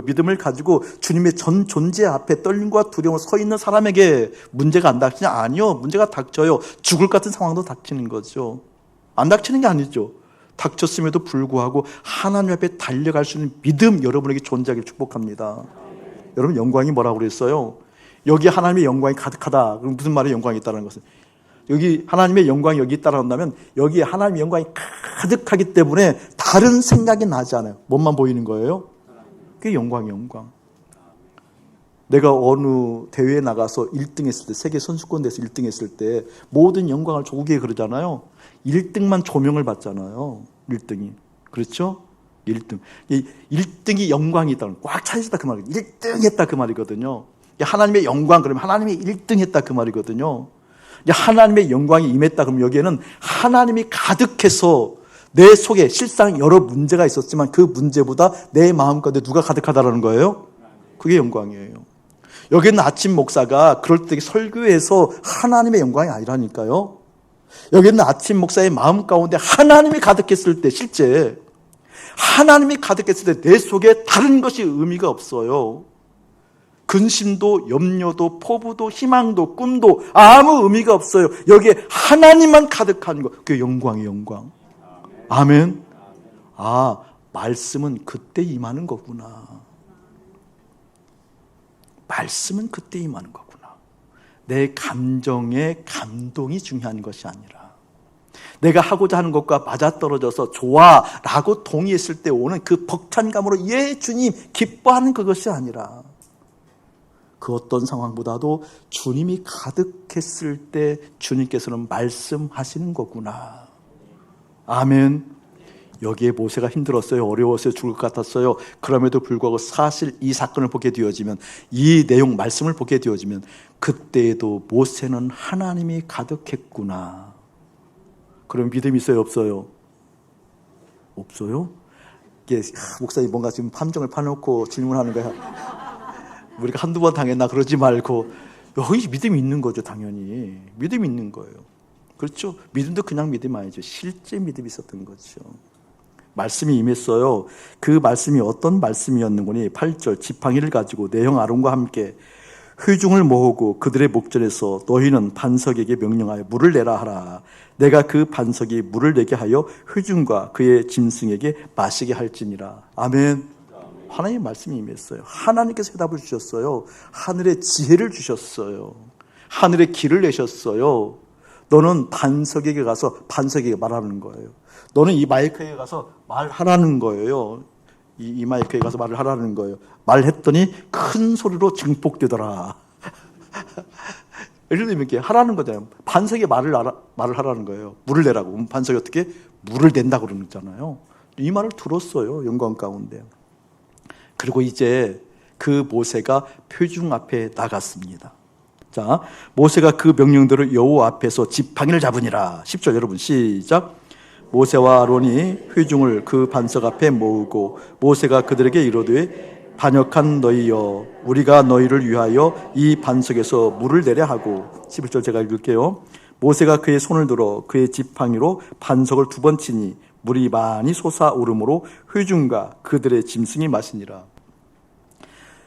믿음을 가지고 주님의 전 존재 앞에 떨림과 두려움으로 서 있는 사람에게 문제가 안 닥치냐? 아니요, 문제가 닥쳐요. 죽을 것 같은 상황도 닥치는 거죠. 안 닥치는 게 아니죠. 닥쳤음에도 불구하고 하나님 앞에 달려갈 수 있는 믿음, 여러분에게 존재하기를 축복합니다. 여러분, 영광이 뭐라고 그랬어요? 여기 하나님의 영광이 가득하다. 그럼 무슨 말이에요, 영광이 있다는 것은? 여기 하나님의 영광이 여기 있다라고 한다면 여기에 하나님의 영광이 가득하기 때문에 다른 생각이 나지 않아요. 뭐만 보이는 거예요? 그게 영광이에요, 영광. 내가 어느 대회에 나가서 1등 했을 때, 세계 선수권대회에서 1등 했을 때 모든 영광을 조국에 그러잖아요. 1등만 조명을 받잖아요. 1등이. 그렇죠? 1등. 1등이 영광이 있다. 꽉 차있다 그 말이에요. 1등 했다 그 말이거든요. 하나님의 영광 그러면 하나님이 1등 했다 그 말이거든요. 하나님의 영광이 임했다 그러면 여기에는 하나님이 가득해서 내 속에 실상 여러 문제가 있었지만 그 문제보다 내 마음 가운데 누가 가득하다라는 거예요? 그게 영광이에요. 여기는 아침 목사가 그럴 때 설교해서 하나님의 영광이 아니라니까요. 여기는 아침 목사의 마음 가운데 하나님이 가득했을 때, 실제 하나님이 가득했을 때 내 속에 다른 것이 의미가 없어요. 근심도, 염려도, 포부도, 희망도, 꿈도 아무 의미가 없어요. 여기에 하나님만 가득한 것, 그게 영광이에요, 영광. 아멘. 아, 말씀은 그때 임하는 거구나. 말씀은 그때 임하는 거구나. 내 감정의 감동이 중요한 것이 아니라 내가 하고자 하는 것과 맞아떨어져서 좋아라고 동의했을 때 오는 그 벅찬 감으로 예 주님 기뻐하는 그것이 아니라 그 어떤 상황보다도 주님이 가득했을 때 주님께서는 말씀하시는 거구나. 아멘. 여기에 모세가 힘들었어요. 어려웠어요. 죽을 것 같았어요. 그럼에도 불구하고 사실 이 사건을 보게 되어지면, 이 내용 말씀을 보게 되어지면 그때에도 모세는 하나님이 가득했구나. 그럼 믿음이 있어요? 없어요? 없어요? 이게 목사님 뭔가 지금 함정을 파놓고 질문하는 거야. 우리가 한두 번 당했나 그러지 말고, 여기 믿음이 있는 거죠. 당연히 믿음이 있는 거예요. 그렇죠? 믿음도 그냥 믿음 아니죠. 실제 믿음이 있었던 거죠. 말씀이 임했어요. 그 말씀이 어떤 말씀이었는거니 8절 지팡이를 가지고 내 형 아론과 함께 회중을 모으고 그들의 목전에서 너희는 반석에게 명령하여 물을 내라 하라. 내가 그 반석이 물을 내게 하여 회중과 그의 짐승에게 마시게 할지니라. 아멘. 하나님의 말씀이 임했어요. 하나님께서 해답을 주셨어요. 하늘의 지혜를 주셨어요. 하늘의 길을 내셨어요. 너는 반석에게 가서 반석에게 말하는 거예요. 너는 이 마이크에 가서 말하라는 거예요. 이 마이크에 가서 말을 하라는 거예요. 말했더니 큰 소리로 증폭되더라. 예를 들면 이렇게 하라는 거잖아요. 반석에 말을 하라는 거예요. 물을 내라고. 반석이 어떻게? 물을 낸다고 그러잖아요. 이 말을 들었어요. 영광 가운데. 그리고 이제 그 모세가 표중 앞에 나갔습니다. 자, 모세가 그 명령대로 여호와 앞에서 지팡이를 잡으니라. 10절 여러분 시작. 모세와 아론이 회중을 그 반석 앞에 모으고 모세가 그들에게 이르되 반역한 너희여, 우리가 너희를 위하여 이 반석에서 물을 내려 하고. 11절 제가 읽을게요. 모세가 그의 손을 들어 그의 지팡이로 반석을 2번 치니 물이 많이 솟아오르므로 회중과 그들의 짐승이 마시니라.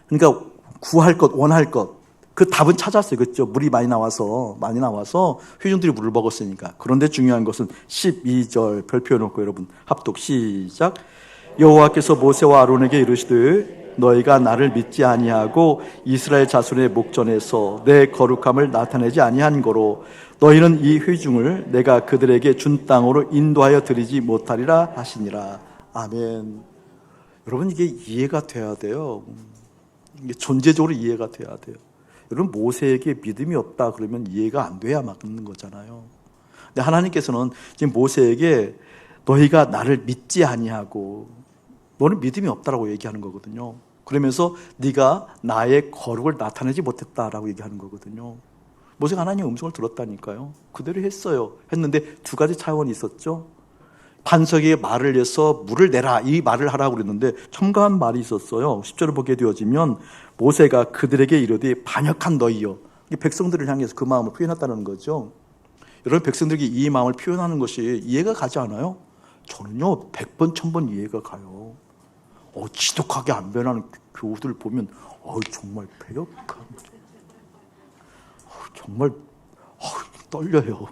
그러니까 구할 것, 원할 것, 그 답은 찾았어요. 그렇죠? 물이 많이 나와서 회중들이 물을 먹었으니까. 그런데 중요한 것은 12절 별표 놓고 여러분 합독 시작. 여호와께서 모세와 아론에게 이르시되 너희가 나를 믿지 아니하고 이스라엘 자손의 목전에서 내 거룩함을 나타내지 아니한 거로 너희는 이 회중을 내가 그들에게 준 땅으로 인도하여 드리지 못하리라 하시니라. 아멘. 여러분 이게 이해가 돼야 돼요. 이게 존재적으로 이해가 돼야 돼요. 여러분 모세에게 믿음이 없다 그러면 이해가 안 돼야 맞는 거잖아요. 근데 하나님께서는 지금 모세에게 너희가 나를 믿지 아니하고 너는 믿음이 없다라고 얘기하는 거거든요. 그러면서 네가 나의 거룩을 나타내지 못했다라고 얘기하는 거거든요. 모세가 하나님의 음성을 들었다니까요. 그대로 했어요. 했는데 2가지 차원이 있었죠. 반석에 말을 해서 물을 내라 이 말을 하라고 그랬는데 첨가한 말이 있었어요. 10절을 보게 되어지면 모세가 그들에게 이르되 반역한 너희여. 백성들을 향해서 그 마음을 표현했다는 거죠. 여러분 백성들에게 이 마음을 표현하는 것이 이해가 가지 않아요? 저는요 100번 1000번 이해가 가요. 지독하게 안 변하는 교우들 보면 정말 배역한, 정말 떨려요.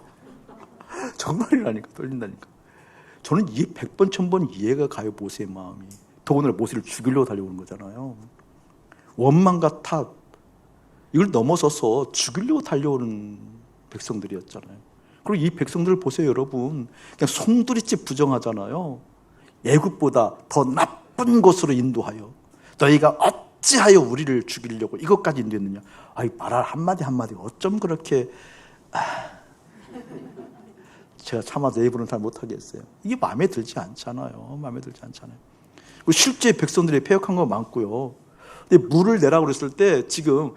정말이라니까 떨린다니까. 저는 이게 100번 1000번 이해가 가요. 모세의 마음이. 더군다나 모세를 죽이려고 달려오는 거잖아요. 원망과 탓 이걸 넘어서서 죽이려고 달려오는 백성들이었잖아요. 그리고 이 백성들을 보세요 여러분. 그냥 송두리째 부정하잖아요. 애국보다 더 나쁜 곳으로 인도하여 너희가 어찌하여 우리를 죽이려고 이것까지 인도했느냐. 말할 한마디 한마디 어쩜 그렇게 제가 차마 내 입으로는 잘 못하겠어요. 이게 마음에 들지 않잖아요. 마음에 들지 않잖아요. 그리고 실제 백성들이 패역한 거 많고요. 근데 물을 내라고 그랬을 때 지금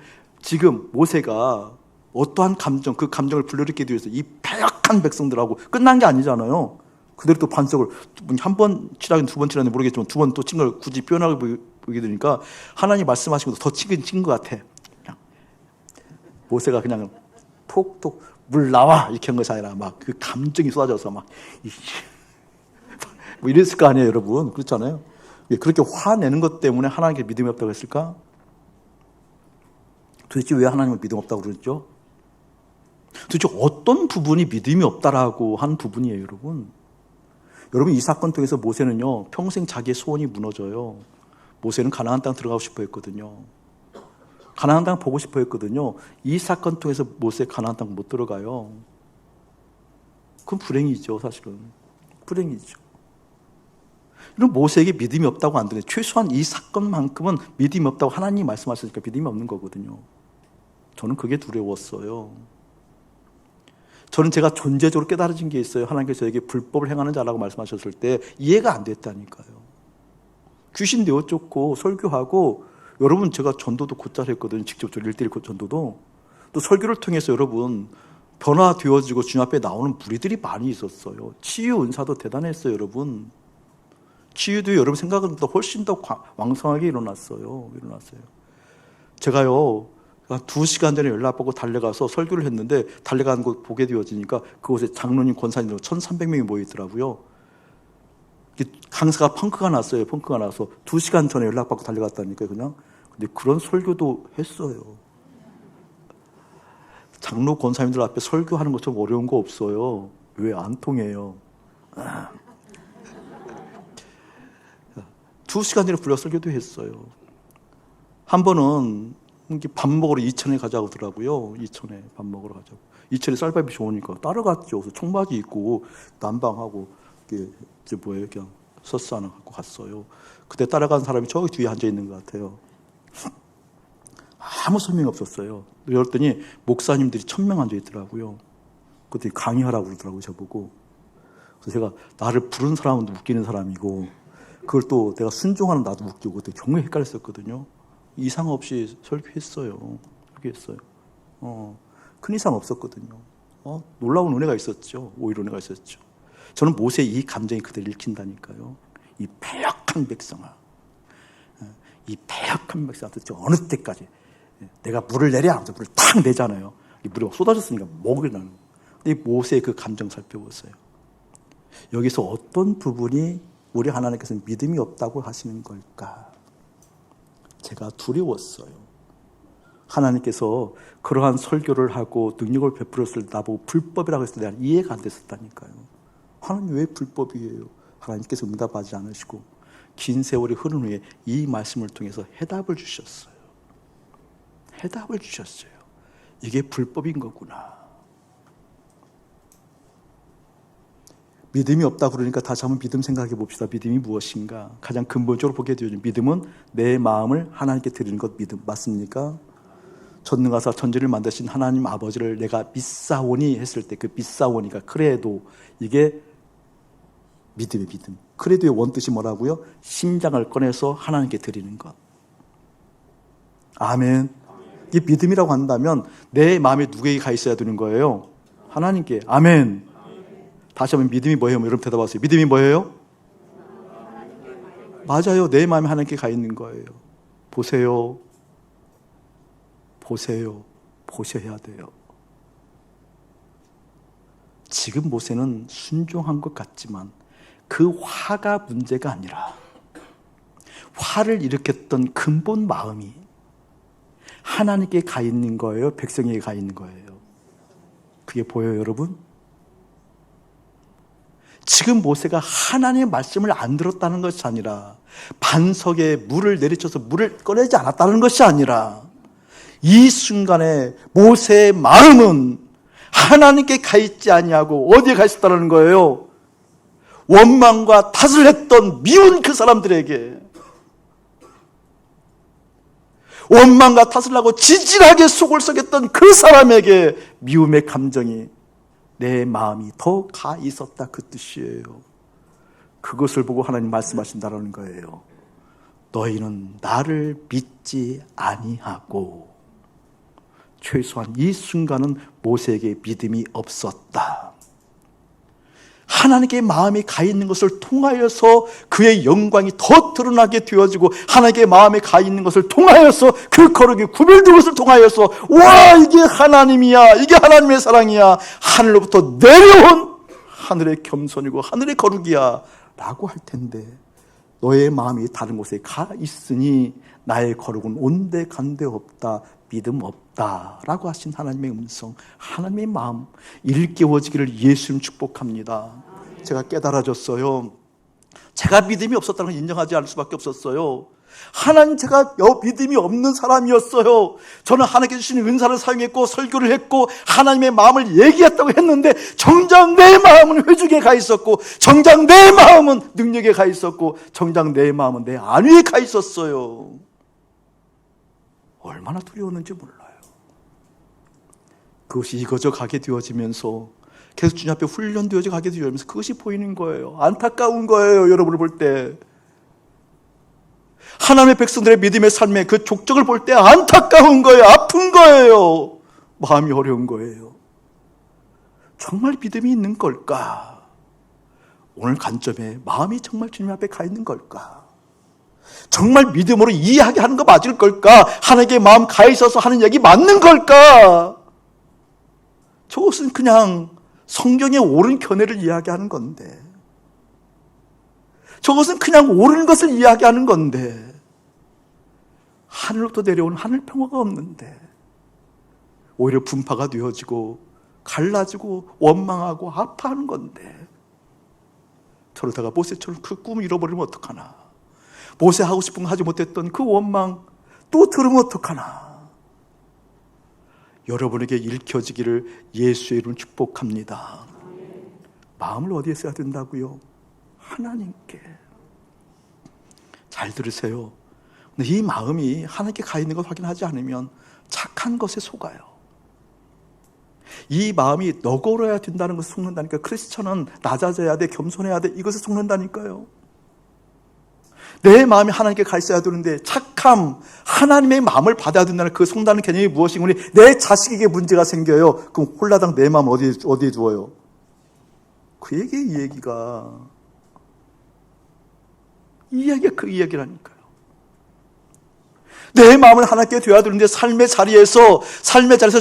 모세가 어떠한 감정, 그 감정을 불러일으키기 위해서 이 패역한 백성들하고 끝난 게 아니잖아요. 그대로 또 반석을 한 번 치라긴 2번 치라는지 모르겠지만 2번 또 친 걸 굳이 표현하게 보게 되니까 하나님 말씀하시고도 더 친 것 같아. 그냥 모세가 그냥 톡톡 물 나와 이렇게 한 것이 아니라 막 그 감정이 쏟아져서 막 뭐 이랬을 거 아니에요 여러분. 그렇잖아요. 그렇게 화내는 것 때문에 하나님께 믿음이 없다고 했을까? 도대체 왜 하나님은 믿음 없다고 그랬죠? 도대체 어떤 부분이 믿음이 없다라고 한 부분이에요 여러분. 여러분 이 사건 통해서 모세는요 평생 자기의 소원이 무너져요. 모세는 가나안 땅 들어가고 싶어 했거든요. 가나안 땅 보고 싶어 했거든요. 이 사건 통해서 모세 가나안 땅 못 들어가요. 그건 불행이죠 사실은. 불행이죠. 이런 모세에게 믿음이 없다고 안 되네. 최소한 이 사건만큼은 믿음이 없다고 하나님이 말씀하시니까 믿음이 없는 거거든요. 저는 그게 두려웠어요. 저는 제가 존재적으로 깨달아진 게 있어요. 하나님께서 저에게 불법을 행하는 자라고 말씀하셨을 때 이해가 안 됐다니까요. 귀신 되어 쫓고 설교하고, 여러분 제가 전도도 곧잘 했거든요. 직접적으로 1:1 전도도. 또 설교를 통해서 여러분 변화되어지고 주님 앞에 나오는 무리들이 많이 있었어요. 치유 은사도 대단했어요. 여러분 치유도 여러분 생각보다 훨씬 더 왕성하게 일어났어요. 제가요 한 2시간 전에 연락받고 달려가서 설교를 했는데, 달려가는 곳 보게 되어지니까 그곳에 장로님, 권사님들 1,300명이 모여있더라고요. 강사가 펑크가 났어요. 펑크가 나서 2시간 전에 연락받고 달려갔다니까요. 그냥. 근데 그런 설교도 했어요. 장로 권사님들 앞에 설교하는 것처럼 어려운 거 없어요. 왜 안 통해요? 2시간 전에 불러 설교도 했어요. 한 번은 밥 먹으러 이천에 가자고 하더라고요. 이천에 밥 먹으러 가자고. 이천에 쌀밥이 좋으니까 따라갔죠. 그래서 청바지 입고 난방하고 그냥 서스 하나 갖고 갔어요. 그때 따라간 사람이 저기 뒤에 앉아 있는 것 같아요. 아무 설명이 없었어요. 그랬더니 목사님들이 1,000명 앉아 있더라고요. 그때 강의하라고 그러더라고요, 저보고. 그래서 제가 나를 부른 사람은 웃기는 사람이고, 그걸 또 내가 순종하는 나도 웃기고, 그때 정말 헷갈렸었거든요. 이상 없이 설교했어요. 큰 이상 없었거든요. 놀라운 은혜가 있었죠. 오히려 은혜가 있었죠. 저는 모세의 이 감정이 그대로 읽힌다니까요. 이 패역한 백성아, 이 패역한 백성한테 어느 때까지 내가 물을 내려 하면서 물을 탁 내잖아요. 이 물이 쏟아졌으니까 목이 나는 거예요. 이 모세의 그 감정 살펴보세요. 여기서 어떤 부분이 우리 하나님께서 믿음이 없다고 하시는 걸까? 제가 두려웠어요. 하나님께서 그러한 설교를 하고 능력을 베풀었을 때 나보고 불법이라고 했을 때 내가 이해가 안 됐었다니까요. 하나님 왜 불법이에요? 하나님께서 응답하지 않으시고 긴 세월이 흐른 후에 이 말씀을 통해서 해답을 주셨어요. 이게 불법인 거구나. 믿음이 없다 그러니까 다시 한번 믿음 생각해 봅시다. 믿음이 무엇인가? 가장 근본적으로 보게 되죠. 믿음은 내 마음을 하나님께 드리는 것, 믿음 맞습니까? 전능하사 천지를 만드신 하나님 아버지를 내가 믿사오니 했을 때 그 믿사오니가 크레도, 이게 믿음의 믿음. 크레도의 원뜻이 뭐라고요? 심장을 꺼내서 하나님께 드리는 것. 아멘. 이게 믿음이라고 한다면 내 마음에 누구에게 가 있어야 되는 거예요? 하나님께. 아멘. 다시 한번 믿음이 뭐예요? 여러분 대답하세요. 믿음이 뭐예요? 맞아요. 내 마음에 하나님께 가 있는 거예요. 보세요. 보셔야 돼요. 지금 모세는 순종한 것 같지만 그 화가 문제가 아니라 화를 일으켰던 근본 마음이 하나님께 가 있는 거예요? 백성에게 가 있는 거예요? 그게 보여요, 여러분? 지금 모세가 하나님의 말씀을 안 들었다는 것이 아니라, 반석에 물을 내리쳐서 물을 꺼내지 않았다는 것이 아니라, 이 순간에 모세의 마음은 하나님께 가 있지 아니하고 어디에 가 있었다는 거예요? 원망과 탓을 했던 미운 그 사람들에게, 원망과 탓을 하고 지질하게 속을 썩였던 그 사람에게 미움의 감정이, 내 마음이 더 가 있었다, 그 뜻이에요. 그것을 보고 하나님 말씀하신다는 거예요. 너희는 나를 믿지 아니하고. 최소한 이 순간은 모세에게 믿음이 없었다. 하나님께 마음이 가 있는 것을 통하여서 그의 영광이 더 드러나게 되어지고, 하나님께 마음에 가 있는 것을 통하여서 그 거룩이 구별된 것을 통하여서, 와, 이게 하나님이야, 이게 하나님의 사랑이야, 하늘로부터 내려온 하늘의 겸손이고 하늘의 거룩이야 라고 할 텐데, 너의 마음이 다른 곳에 가 있으니 나의 거룩은 온데 간데 없다, 믿음 없다 라고 하신 하나님의 음성, 하나님의 마음 일깨워지기를 예수님 축복합니다. 제가 깨달아졌어요. 제가 믿음이 없었다는 걸 인정하지 않을 수밖에 없었어요. 하나님, 제가 믿음이 없는 사람이었어요. 저는 하나님께 주신 은사를 사용했고 설교를 했고 하나님의 마음을 얘기했다고 했는데, 정작 내 마음은 회중에 가 있었고, 정작 내 마음은 능력에 가 있었고, 정작 내 마음은 내 안위에 가 있었어요. 얼마나 두려웠는지 몰라요. 그것이 익어져 가게 되어지면서 계속 주님 앞에 훈련되어져 가게 되면서 그것이 보이는 거예요. 안타까운 거예요. 여러분을 볼 때. 하나님의 백성들의 믿음의 삶의 그 족적을 볼 때 안타까운 거예요. 아픈 거예요. 마음이 어려운 거예요. 정말 믿음이 있는 걸까? 오늘 관점에 마음이 정말 주님 앞에 가 있는 걸까? 정말 믿음으로 이해하게 하는 거 맞을 걸까? 하나님께 마음 가 있어서 하는 얘기 맞는 걸까? 저것은 그냥 성경의 옳은 견해를 이야기하는 건데, 저것은 그냥 옳은 것을 이야기하는 건데, 하늘로부터 내려온 하늘 평화가 없는데 오히려 분파가 되어지고 갈라지고 원망하고 아파하는 건데, 저러다가 모세처럼 그 꿈을 잃어버리면 어떡하나? 모세 하고 싶은 거 하지 못했던 그 원망 또 들으면 어떡하나? 여러분에게 읽혀지기를 예수의 이름으로 축복합니다. 마음을 어디에 써야 된다고요? 하나님께. 잘 들으세요. 근데 이 마음이 하나님께 가 있는 걸 확인하지 않으면 착한 것에 속아요. 이 마음이 너그러워야 된다는 것을 속는다니까. 크리스천은 낮아져야 돼, 겸손해야 돼, 이것을 속는다니까요. 내 마음이 하나님께 가 있어야 되는데 착함, 하나님의 마음을 받아야 된다는 그 속는다는 개념이 무엇이니? 내 자식에게 문제가 생겨요. 그럼 홀라당 내 마음 어디에 두어요? 그에게 이 얘기가 그 이야기라니까요. 내 마음을 하나님께 둬야 되는데 삶의 자리에서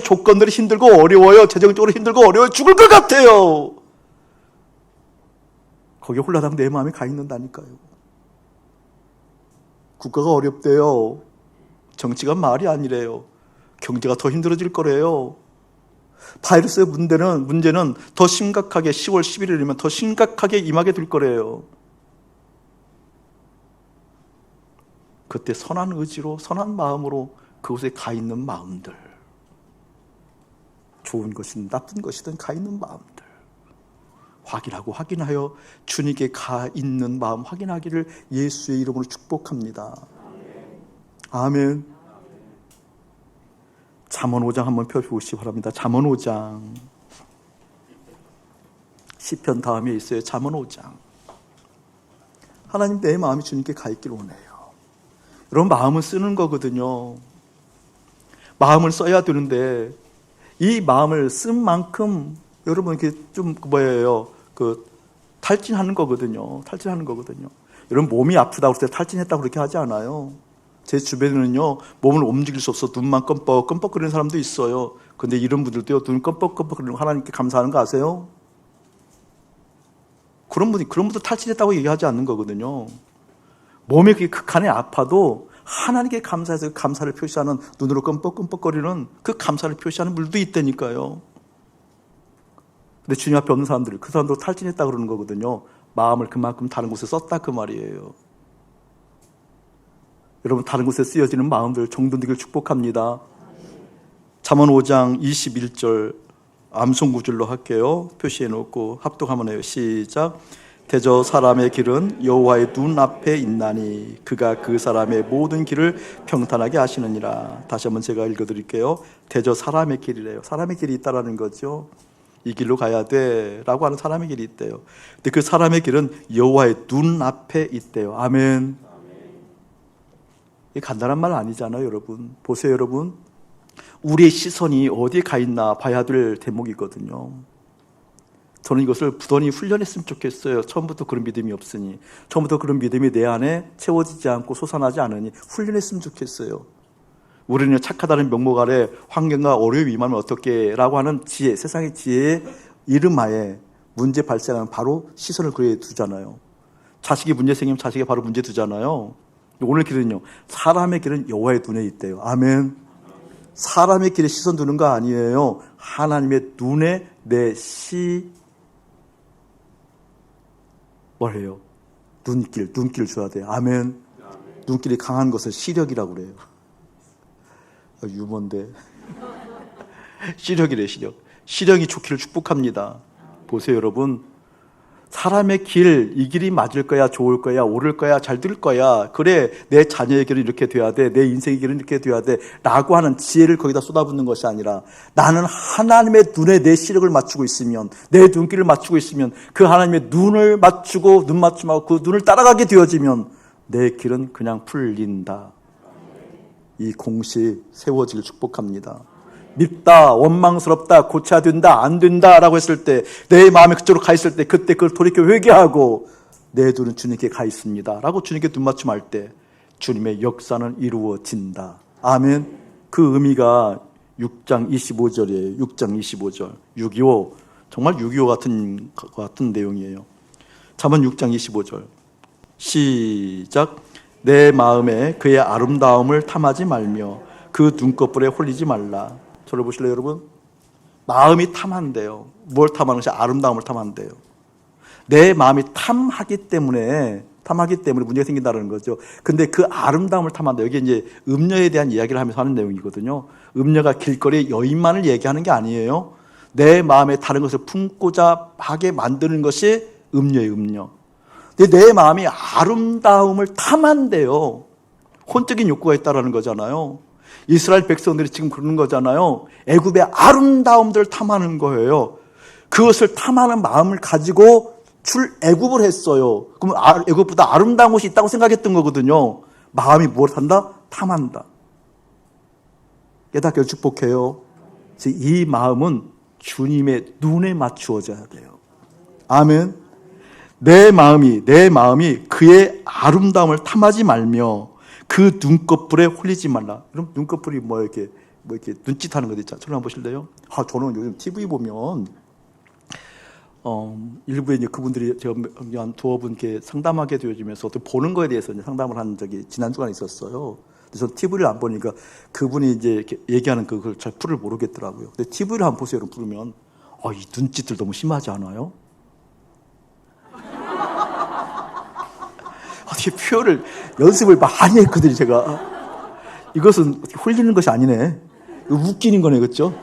조건들이 힘들고 어려워요. 재정적으로 힘들고 어려워요. 죽을 것 같아요. 거기에 홀라당 내 마음이 가 있는다니까요. 국가가 어렵대요. 정치가 말이 아니래요. 경제가 더 힘들어질 거래요. 바이러스의 문제는 더 심각하게 10월 11일이면 더 심각하게 임하게 될 거래요. 그때 선한 의지로, 선한 마음으로 그곳에 가 있는 마음들, 좋은 것이든 나쁜 것이든 가 있는 마음들 확인하여 주님께 가 있는 마음 확인하기를 예수의 이름으로 축복합니다. 아멘. 잠언 5장 한번 펴보시기 바랍니다. 잠언 5장. 시편 다음에 있어요. 잠언 5장. 하나님, 내 마음이 주님께 가 있기를 원해요. 여러분, 마음을 쓰는 거거든요. 마음을 써야 되는데 이 마음을 쓴 만큼 여러분 이렇게 좀 탈진하는 거거든요. 여러분, 몸이 아프다고 할 때 탈진했다고 그렇게 하지 않아요. 제 주변에는요, 몸을 움직일 수 없어 눈만 껌뻑껌뻑거리는 사람도 있어요. 근데 이런 분들도요, 눈 껌뻑껌뻑거리는 거 하나님께 감사하는 거 아세요? 그런 분들 탈진했다고 얘기하지 않는 거거든요. 몸이 그렇게 극한에 아파도 하나님께 감사해서 그 감사를 표시하는, 눈으로 껌뻑껌뻑거리는 그 감사를 표시하는 물도 있다니까요. 근데 주님 앞에 없는 사람들, 그 사람도 탈진했다 그러는 거거든요. 마음을 그만큼 다른 곳에 썼다 그 말이에요. 여러분, 다른 곳에 쓰여지는 마음들 정돈되길 축복합니다. 잠언 5장 21절 암송구절로 할게요. 표시해 놓고 합독하면 해요. 시작. 대저 사람의 길은 여호와의 눈앞에 있나니 그가 그 사람의 모든 길을 평탄하게 하시느니라. 다시 한번 제가 읽어드릴게요. 대저 사람의 길이래요. 사람의 길이 있다라는 거죠. 이 길로 가야 돼 라고 하는 사람의 길이 있대요. 근데 그 사람의 길은 여호와의 눈앞에 있대요. 아멘. 이게 간단한 말 아니잖아요. 여러분 보세요. 여러분, 우리의 시선이 어디에 가 있나 봐야 될 대목이거든요. 저는 이것을 부단히 훈련했으면 좋겠어요. 처음부터 그런 믿음이 없으니, 처음부터 그런 믿음이 내 안에 채워지지 않고 솟아나지 않으니 훈련했으면 좋겠어요. 우리는 착하다는 명목 아래 환경과 어려움이 임하면 어떻게 라고 하는 지혜, 세상의 지혜의 이름하에 문제 발생하면 바로 시선을 그에 두잖아요. 자식이 문제 생기면 자식이 바로 문제 두잖아요. 오늘 길은요, 사람의 길은 여호와의 눈에 있대요. 아멘. 사람의 길에 시선 두는 거 아니에요. 하나님의 눈에 내 뭐래요? 눈길 줘야 돼요. 아멘. 눈길이 강한 것을 시력이라고 그래요. 유머인데. 시력이래, 시력. 시력이 좋기를 축복합니다. 보세요, 여러분. 사람의 길, 이 길이 맞을 거야, 좋을 거야, 옳을 거야, 잘 될 거야. 그래, 내 자녀의 길은 이렇게 돼야 돼. 내 인생의 길은 이렇게 돼야 돼. 라고 하는 지혜를 거기다 쏟아붓는 것이 아니라 나는 하나님의 눈에 내 시력을 맞추고 있으면, 내 눈길을 맞추고 있으면 그 하나님의 눈을 맞추고 눈 맞춤하고 그 눈을 따라가게 되어지면 내 길은 그냥 풀린다. 이 공식 세워지길 축복합니다. 밉다, 원망스럽다, 고쳐야 된다, 안 된다 라고 했을 때, 내 마음에 그쪽으로 가 있을 때, 그때 그걸 돌이켜 회개하고 내 눈은 주님께 가 있습니다 라고 주님께 눈맞춤할 때 주님의 역사는 이루어진다. 아멘. 그 의미가 6장 25절이에요. 6장 25절. 6.25. 정말 6.25 같은 내용이에요. 잠언 6장 25절. 시작. 내 마음에 그의 아름다움을 탐하지 말며 그 눈꺼풀에 홀리지 말라. 저를 보실래요, 여러분? 마음이 탐한대요. 뭘 탐하는 것이 아름다움을 탐한대요. 내 마음이 탐하기 때문에 문제가 생긴다는 거죠. 근데 그 아름다움을 탐한다. 여기 이제 음녀에 대한 이야기를 하면서 하는 내용이거든요. 음녀가 길거리 여인만을 얘기하는 게 아니에요. 내 마음에 다른 것을 품고자 하게 만드는 것이 음녀예요, 음녀. 근데 내 마음이 아름다움을 탐한대요. 혼적인 욕구가 있다라는 거잖아요. 이스라엘 백성들이 지금 그러는 거잖아요. 애굽의 아름다움들을 탐하는 거예요. 그것을 탐하는 마음을 가지고 출애굽을 했어요. 그럼 애굽보다 아름다운 곳이 있다고 생각했던 거거든요. 마음이 뭘 한다? 탐한다. 깨닫게 축복해요. 이 마음은 주님의 눈에 맞추어져야 돼요. 아멘. 내 마음이 그의 아름다움을 탐하지 말며 그 눈꺼풀에 홀리지 말라. 그럼 눈꺼풀이 이렇게 눈짓하는 거 있잖아요. 저를 한번 보실래요? 저는 요즘 TV 보면 일부에 이제 그분들이 제가 한 두어 분께 상담하게 되어지면서 또 보는 거에 대해서 이제 상담을 한 적이 지난 주간에 있었어요. 그래서 TV를 안 보니까 그분이 이제 이렇게 얘기하는 그걸 잘 풀을 모르겠더라고요. 근데 TV를 한번 보세요. 부르면 이 눈짓들 너무 심하지 않아요? 어떻게 표현을 연습을 많이 했거든요. 제가 이것은 홀리는 것이 아니네. 웃기는 거네, 그렇죠?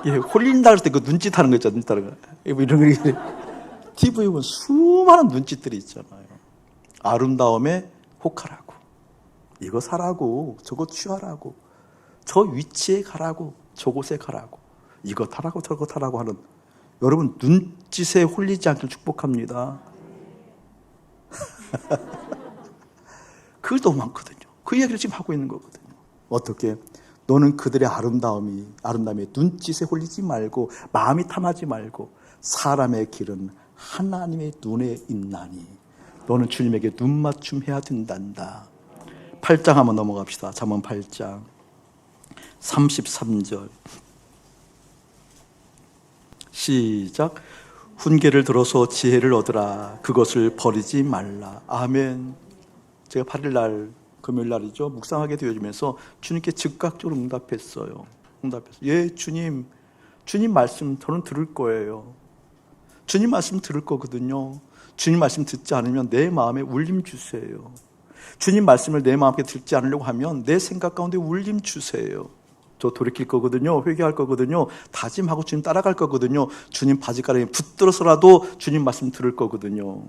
예, 홀린다 할 때 그 눈짓하는 거 있잖아요. 눈짓하는 거. 이런 거 TV에 보면 수많은 눈짓들이 있잖아요. 아름다움에 혹하라고, 이거 사라고, 저거 취하라고, 저 위치에 가라고, 저곳에 가라고, 이거 타라고 저거 타라고 하는, 여러분 눈짓에 홀리지 않길 축복합니다. 그게 너무 많거든요. 그 이야기를 지금 하고 있는 거거든요. 어떻게? 너는 그들의 아름다움에 눈짓에 홀리지 말고 마음이 탐하지 말고 사람의 길은 하나님의 눈에 있나니 너는 주님에게 눈맞춤해야 된단다. 8장 한번 넘어갑시다. 잠언 8장 33절 시작. 훈계를 들어서 지혜를 얻으라. 그것을 버리지 말라. 아멘. 제가 8일날 금요일날이죠. 묵상하게 되어지면서 주님께 즉각적으로 응답했어요. 예, 주님 말씀 저는 들을 거예요. 주님 말씀 들을 거거든요. 주님 말씀 듣지 않으면 내 마음에 울림 주세요. 주님 말씀을 내 마음에 듣지 않으려고 하면 내 생각 가운데 울림 주세요. 저 돌이킬 거거든요. 회개할 거거든요. 다짐하고 주님 따라갈 거거든요. 주님 바지가랑이 붙들어서라도 주님 말씀 들을 거거든요.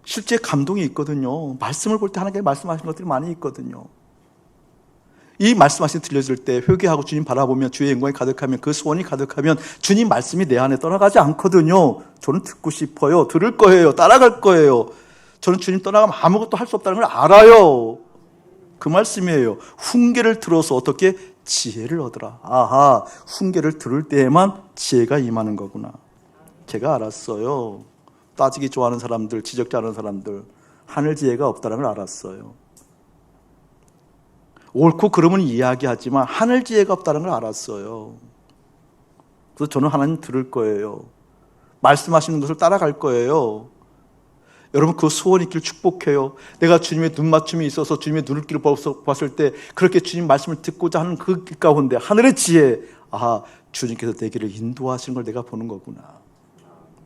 실제 감동이 있거든요. 말씀을 볼 때 하나님께 말씀하시는 것들이 많이 있거든요. 이 말씀하신 들려질 때 회개하고 주님 바라보면 주의 영광이 가득하면 그 소원이 가득하면 주님 말씀이 내 안에 떠나가지 않거든요. 저는 듣고 싶어요. 들을 거예요. 따라갈 거예요. 저는 주님 떠나가면 아무것도 할 수 없다는 걸 알아요. 그 말씀이에요. 훈계를 들어서 어떻게 지혜를 얻으라. 아하, 훈계를 들을 때에만 지혜가 임하는 거구나. 제가 알았어요. 따지기 좋아하는 사람들, 지적자하는 사람들, 하늘 지혜가 없다는 걸 알았어요. 옳고 그름은 이야기하지만 하늘 지혜가 없다는 걸 알았어요. 그래서 저는 하나님 들을 거예요. 말씀하시는 것을 따라갈 거예요. 여러분 그 소원 있기를 축복해요. 내가 주님의 눈맞춤이 있어서 주님의 눈길을 봤을 때 그렇게 주님 말씀을 듣고자 하는 그 길 가운데 하늘의 지혜, 아하, 주님께서 내 길을 인도하시는 걸 내가 보는 거구나.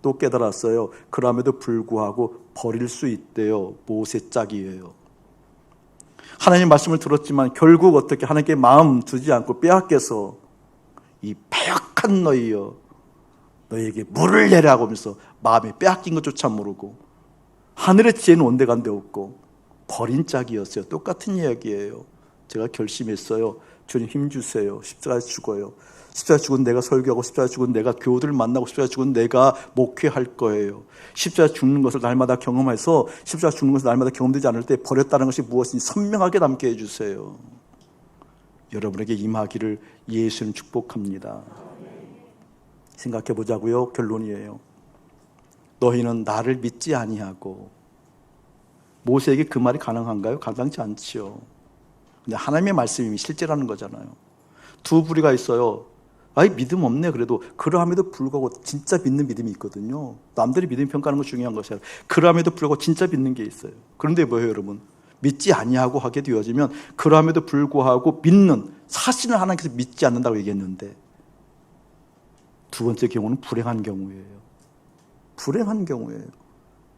또 깨달았어요. 그럼에도 불구하고 버릴 수 있대요. 모세 짝이에요. 하나님 말씀을 들었지만 결국 어떻게 하나님께 마음 두지 않고 빼앗겨서 이 패역한 너희여, 너희에게 물을 내라고 하면서 마음에 빼앗긴 것조차 모르고 하늘의 지혜는 온데간데 없고 버린 짝이었어요. 똑같은 이야기예요. 제가 결심했어요. 주님 힘주세요. 십자가에 죽어요. 십자가에 죽은 내가 설교하고 십자가에 죽은 내가 교우들을 만나고 십자가에 죽은 내가 목회할 거예요. 십자가에 죽는 것을 날마다 경험해서 십자가에 죽는 것을 날마다 경험되지 않을 때 버렸다는 것이 무엇인지 선명하게 남게 해주세요. 여러분에게 임하기를 예수님 축복합니다. 생각해 보자고요. 결론이에요. 너희는 나를 믿지 아니하고. 모세에게 그 말이 가능한가요? 가능치 않지요. 근데 하나님의 말씀이 실제라는 거잖아요. 두 부류가 있어요. 아이 믿음 없네. 그래도 그러함에도 불구하고 진짜 믿는 믿음이 있거든요. 남들이 믿음 평가하는 거 중요한 것이 아니라 그러함에도 불구하고 진짜 믿는 게 있어요. 그런데 뭐예요, 여러분? 믿지 아니하고 하게 되어지면 그러함에도 불구하고 믿는 사실을 하나님께서 믿지 않는다고 얘기했는데 두 번째 경우는 불행한 경우예요. 불행한 경우예요.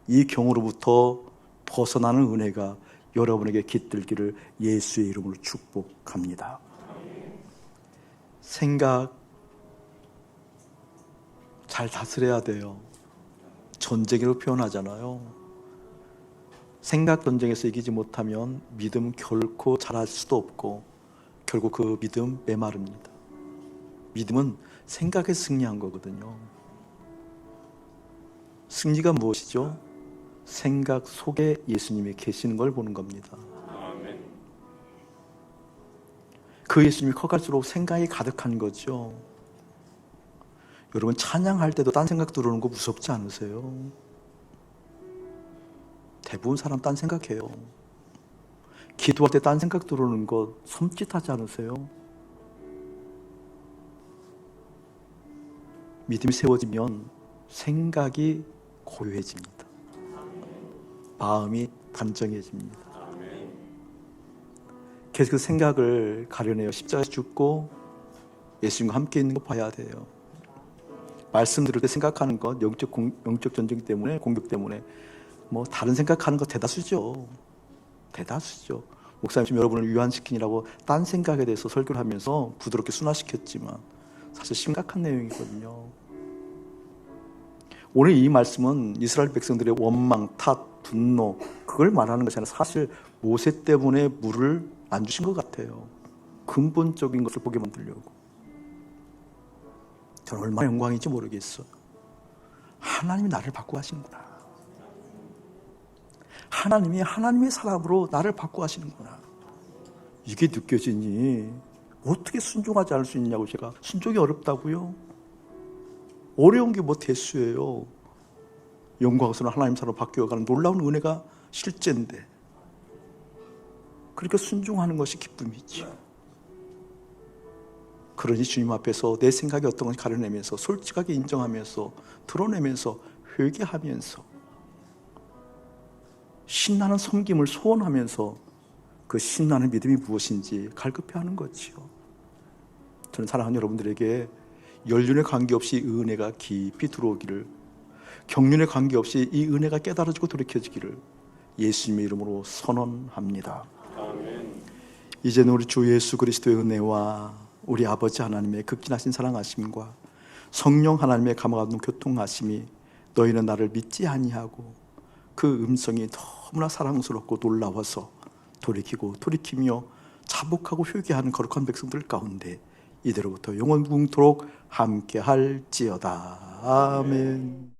이 경우로부터 벗어나는 은혜가 여러분에게 깃들기를 예수의 이름으로 축복합니다. 생각 잘 다스려야 돼요. 전쟁으로 표현하잖아요. 생각 전쟁에서 이기지 못하면 믿음 결코 잘할 수도 없고 결국 그 믿음 메마릅니다. 믿음은 생각에 승리한 거거든요. 승리가 무엇이죠? 생각 속에 예수님이 계시는 걸 보는 겁니다. 그 예수님이 커갈수록 생각이 가득한 거죠. 여러분 찬양할 때도 딴 생각 들어오는 거 무섭지 않으세요? 대부분 사람 딴 생각해요. 기도할 때 딴 생각 들어오는 거 섬찟하지 않으세요? 믿음이 세워지면 생각이 고요해집니다. 마음이 단정해집니다. 계속 그 생각을 가려내요. 십자가에 죽고 예수님과 함께 있는 거 봐야 돼요. 말씀 들을 때 생각하는 것, 영적 전쟁 때문에, 공격 때문에 뭐 다른 생각하는 거 대다수죠. 대다수죠. 목사님 지금 여러분을 유한시키느라고 딴 생각에 대해서 설교를 하면서 부드럽게 순화시켰지만 사실 심각한 내용이거든요. 오늘 이 말씀은 이스라엘 백성들의 원망, 탓, 분노 그걸 말하는 것이 아니라 사실 모세 때문에 물을 안 주신 것 같아요. 근본적인 것을 보게 만들려고. 저는 얼마나 영광인지 모르겠어요. 하나님이 나를 바꾸어 하시는구나. 하나님이 하나님의 사람으로 나를 바꾸어 하시는구나. 이게 느껴지니 어떻게 순종하지 않을 수 있냐고. 제가 순종이 어렵다고요? 어려운 게 뭐 대수예요. 영광스러운 하나님 사람으로 바뀌어가는 놀라운 은혜가 실제인데 그러니까 순종하는 것이 기쁨이죠. 그러니 주님 앞에서 내 생각이 어떤 건지 가려내면서 솔직하게 인정하면서 드러내면서 회개하면서 신나는 섬김을 소원하면서 그 신나는 믿음이 무엇인지 갈급해하는 거지요. 저는 사랑하는 여러분들에게 연륜에 관계없이 이 은혜가 깊이 들어오기를, 경륜에 관계없이 이 은혜가 깨달아지고 돌이켜지기를 예수님의 이름으로 선언합니다. 아멘. 이제는 우리 주 예수 그리스도의 은혜와 우리 아버지 하나님의 극진하신 사랑하심과 성령 하나님의 감화감동 교통하심이 너희는 나를 믿지 아니하고 그 음성이 너무나 사랑스럽고 놀라워서 돌이키며 자복하고 회개하는 거룩한 백성들 가운데 이대로부터 영원토록 함께 할지어다. 아멘.